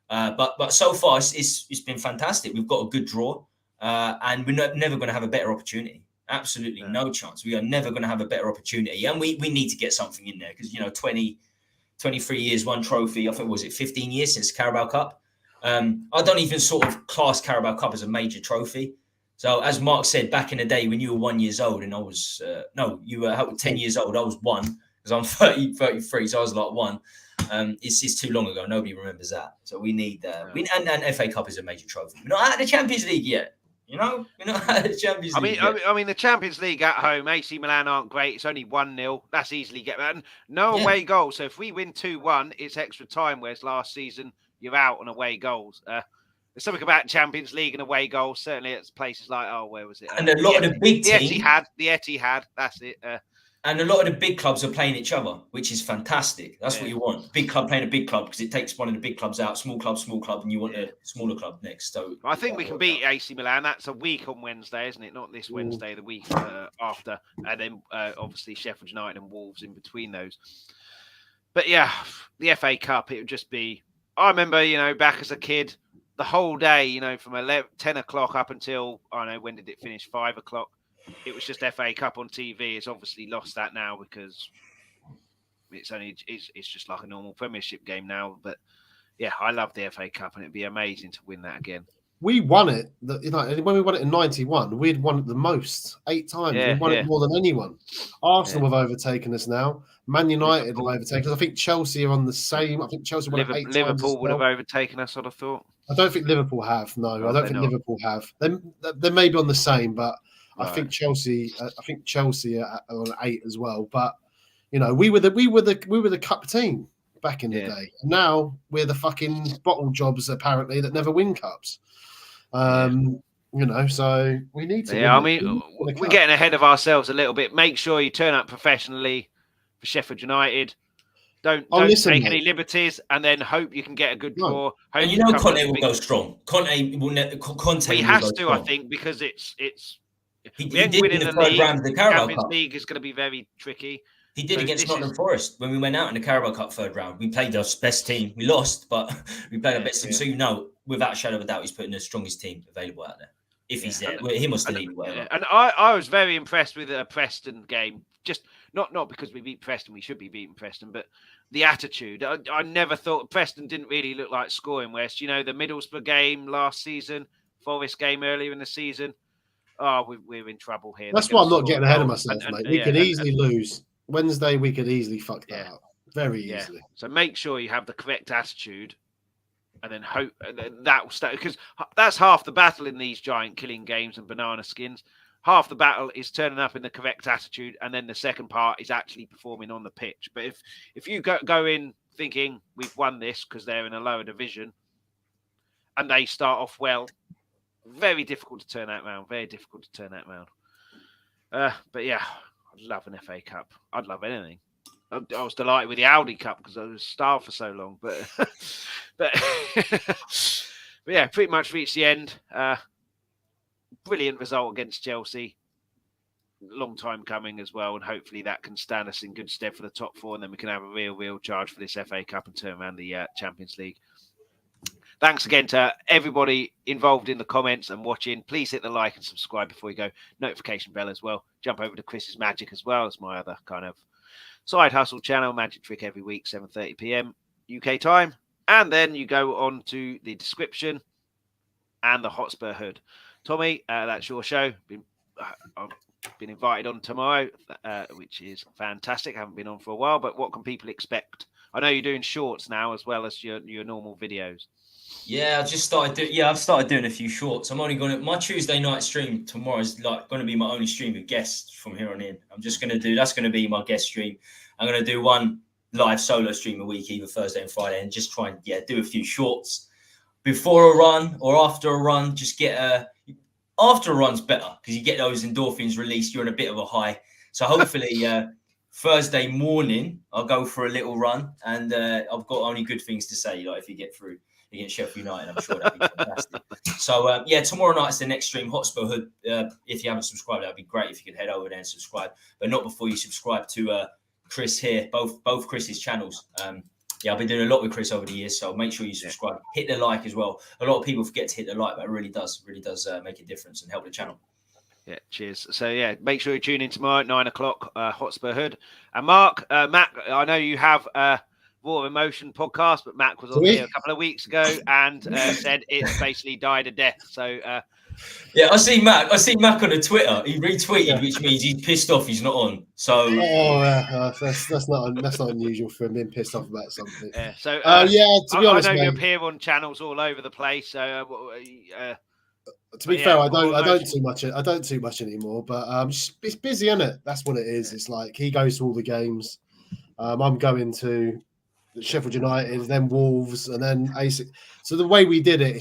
C: But so far it's been fantastic. We've got a good draw, and we're never going to have a better opportunity. Absolutely no chance. We are never going to have a better opportunity, and we need to get something in there because 23 years, one trophy. I think was it 15 years since Carabao Cup. I don't even sort of class Carabao Cup as a major trophy. So as Mark said, back in the day when you were 1 year old and I was, you were 10 years old, I was 1 because I'm 33. So I was like 1. It's too long ago. Nobody remembers that. So we need, and FA Cup is a major trophy. We're not out of the Champions League yet. We're not out of the Champions League.
A: I mean, the Champions League at home, AC Milan aren't great. It's only 1-0. That's easily get that. No away goal. So if we win 2-1, it's extra time. Whereas last season, you're out on away goals. There's something about Champions League and away goals. Certainly, it's places like where was it?
C: And a lot of the big teams,
A: the Etihad. That's it.
C: And a lot of the big clubs are playing each other, which is fantastic. That's what you want. Big club playing a big club because it takes one of the big clubs out. Small club, and you want a smaller club next. So
A: I think we can beat AC Milan. That's a week on Wednesday, isn't it? Not this Wednesday, the week after, and then obviously Sheffield United and Wolves in between those. But yeah, the FA Cup, it would just be. I remember, back as a kid, the whole day, from 10 o'clock up until, I don't know, when did it finish? 5 o'clock. It was just FA Cup on TV. It's obviously lost that now because it's just like a normal Premiership game now. But yeah, I love the FA Cup and it'd be amazing to win that again.
B: We won it. When we won it in '91, we'd won it the most 8 times. We won it more than anyone. Arsenal have overtaken us now. Man United have overtaken us. I think Chelsea are on the same. I think Chelsea won it 8 times.
A: Liverpool would have overtaken us, I'd have thought.
B: I don't think Liverpool have. No, I don't think Liverpool have. They may be on the same, but I think Chelsea. Are on 8 as well. But we were the cup team back in the day. And now we're the fucking bottle jobs apparently that never win cups. So we need to.
A: Yeah, we're getting ahead of ourselves a little bit. Make sure you turn up professionally for Sheffield United. Don't take any liberties, and then hope you can get a good draw.
C: And Conte will go strong. Conte
A: he has to, I think, because it's.
C: He did win the third round of the Carabao Cup.
A: Champions League is going to be very tricky.
C: He did against Nottingham Forest when we went out in the Carabao Cup third round. We played our best team. We lost, but we played our best team. So without a shadow of a doubt, he's putting the strongest team available out there. If he's there, him or Stellini, whatever.
A: And I was very impressed with a Preston game. Just not because we beat Preston, we should be beating Preston, but the attitude. I never thought Preston didn't really look like scoring. West, the Middlesbrough game last season, Forest game earlier in the season. Oh, we're in trouble here.
B: That's why I'm not getting ahead of myself, mate. We could easily lose. Wednesday, we could easily fuck that up. Very easily. So
A: make sure you have the correct attitude and then hope that will start. Because that's half the battle in these giant killing games and banana skins. Half the battle is turning up in the correct attitude. And then the second part is actually performing on the pitch. But if you go in thinking we've won this because they're in a lower division and they start off well, very difficult to turn that round. Very difficult to turn that round. But yeah, I'd love an FA Cup. I'd love anything. I was delighted with the Audi Cup because I was starved for so long, but but yeah, pretty much reached the end. Brilliant result against Chelsea. Long time coming as well, and hopefully that can stand us in good stead for the top four, and then we can have a real charge for this FA Cup and turn around the Champions League. Thanks again to everybody involved in the comments and watching. Please hit the like and subscribe before you go. Notification bell as well. Jump over to Chris's Magic as well. It's my other kind of side hustle channel, Magic Trick, every week, 7:30 p.m. UK time. And then you go on to the description and the Hotspur Hood. Tommy, that's your show. I've been invited on tomorrow, which is fantastic. I haven't been on for a while, but what can people expect? I know you're doing shorts now as well as your normal videos.
C: Yeah, I've started doing a few shorts. I'm only going to my Tuesday night stream tomorrow is like going to be my only stream with guests from here on in. That's going to be my guest stream. I'm going to do one live solo stream a week, either Thursday and Friday, and just try and do a few shorts before a run or after a run. Just get after a run's better because you get those endorphins released. You're in a bit of a high. So hopefully Thursday morning I'll go for a little run, and I've got only good things to say. Like if you get through against Sheffield United, I'm sure that'd be fantastic. So tomorrow night's the next stream, Hotspur Hood. If you haven't subscribed, that'd be great if you could head over there and subscribe, but not before you subscribe to Chris here, both Chris's channels. I've been doing a lot with Chris over the years, so make sure you subscribe. Hit the like as well. A lot of people forget to hit the like, but it really does make a difference and help the channel.
A: Yeah, cheers. So make sure you tune in tomorrow at 9 o'clock, Hotspur Hood. And Matt, I know you have Raw Emotion podcast, but Matt was on here a couple of weeks ago and said it's basically died a death. So
C: I see Mac on the Twitter. He retweeted, which means he's pissed off he's not on. So
B: that's not unusual for him being pissed off about something.
A: Yeah. So
B: to be honest,
A: I know
B: mate,
A: you appear on channels all over the place. So
B: to be fair, I don't too much anymore. But it's busy, isn't it? That's what it is. It's like he goes to all the games. I'm going to Sheffield United, then Wolves, and then AC. So the way we did it,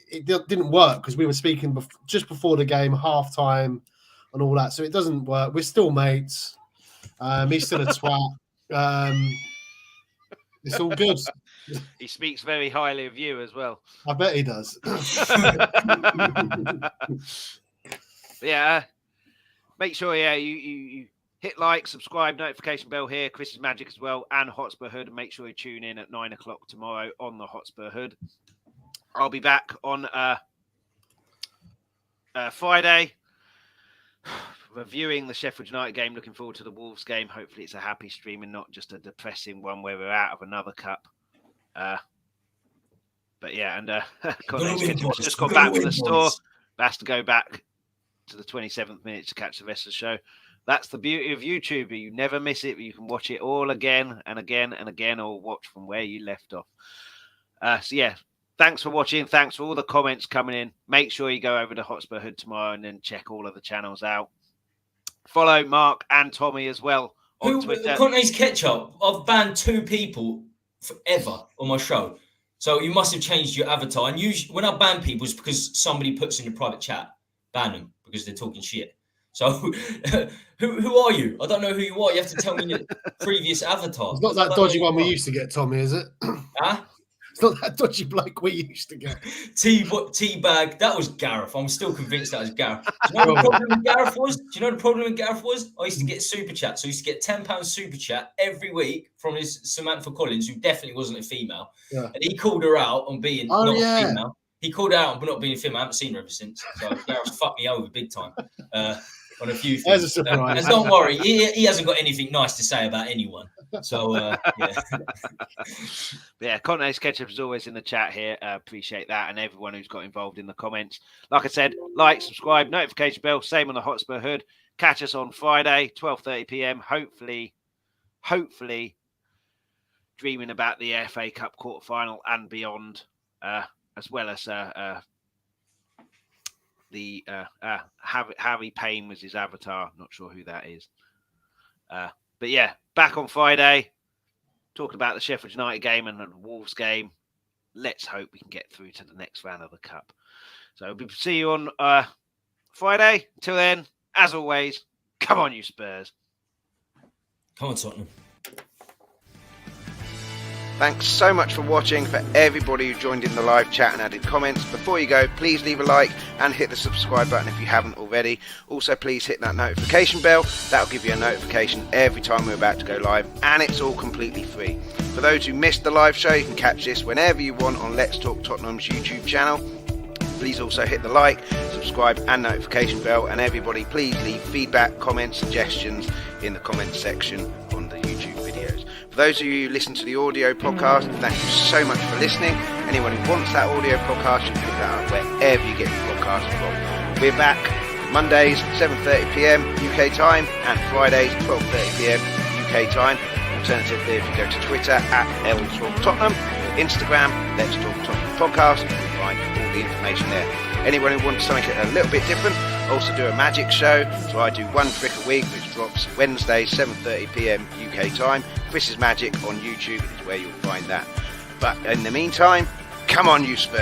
B: it didn't work because we were speaking just before the game, half time, and all that. So it doesn't work. We're still mates. He's still a twat. It's all good.
A: He speaks very highly of you as well.
B: I bet he does.
A: Make sure you hit like, subscribe, notification bell here, Chris's Magic as well, and Hotspur Hood. And make sure you tune in at 9 o'clock tomorrow on the Hotspur Hood. I'll be back on Friday reviewing the Sheffield United game. Looking forward to the Wolves game. Hopefully it's a happy stream and not just a depressing one where we're out of another cup. Just got back from the store. Has to go back to the 27th minute to catch the rest of the show. That's the beauty of YouTube. You never miss it. You can watch it all again and again and again, or watch from where you left off. Thanks for watching. Thanks for all the comments coming in. Make sure you go over to Hotspur Hood tomorrow and then check all of the channels out. Follow Mark and Tommy as well on Twitter.
C: Conte's ketchup. I've banned 2 people forever on my show. So you must have changed your avatar. And usually when I ban people, it's because somebody puts in a private chat. Ban them because they're talking shit. So who are you? I don't know who you are. You have to tell me your previous avatar.
B: It's not that dodgy one we used to get, Tommy, is it?
C: Huh?
B: It's not that dodgy bloke we used to get.
C: Teabag. That was Gareth. I'm still convinced that was Gareth. Do you know what the problem with Gareth was? I used to get super chat. So I used to get £10 super chat every week from his Samantha Collins, who definitely wasn't a female. Yeah. And he called her out on being not a female. He called her out on not being a female. I haven't seen her ever since. So Gareth fucked me over big time on a few things.
B: There's a surprise.
C: And don't worry, he hasn't got anything nice to say about anyone. So,
A: Conte's Ketchup is always in the chat here. Appreciate that. And everyone who's got involved in the comments. Like I said, like, subscribe, notification bell, same on the Hotspur Hood. Catch us on Friday, 12:30 p.m. Hopefully dreaming about the FA Cup quarterfinal and beyond, as well as Harry Kane was his avatar. Not sure who that is. Back on Friday, talking about the Sheffield United game and the Wolves game. Let's hope we can get through to the next round of the Cup. So we'll see you on Friday. Until then, as always, Come on, you Spurs.
C: Come on, Tottenham.
A: Thanks so much for watching. For everybody who joined in the live chat and added comments, before you go, please leave a like and hit the subscribe button if you haven't already. Also, please hit that notification bell. That'll give you a notification every time we're about to go live, and it's all completely free. For those who missed the live show, you can catch this whenever you want on Let's Talk Tottenham's YouTube channel. Please also hit the like, subscribe and notification bell, and everybody please leave feedback, comments, suggestions in the comments section on the YouTube videos. For those of you who listen to the audio podcast, thank you so much for listening. Anyone who wants that audio podcast, you can pick that up wherever you get your podcast from. We're back Mondays 7:30pm UK time and Fridays 12:30pm UK time. Alternatively, if you go to Twitter @LTalkTottenham, Instagram Let's Talk Tottenham Podcast, you can find all the information there. Anyone who wants something a little bit different, also do a magic show. So I do one trick a week, which drops Wednesday 7:30pm UK time. Chris's Magic on YouTube is where you'll find that. But in the meantime, come on, you Spurs.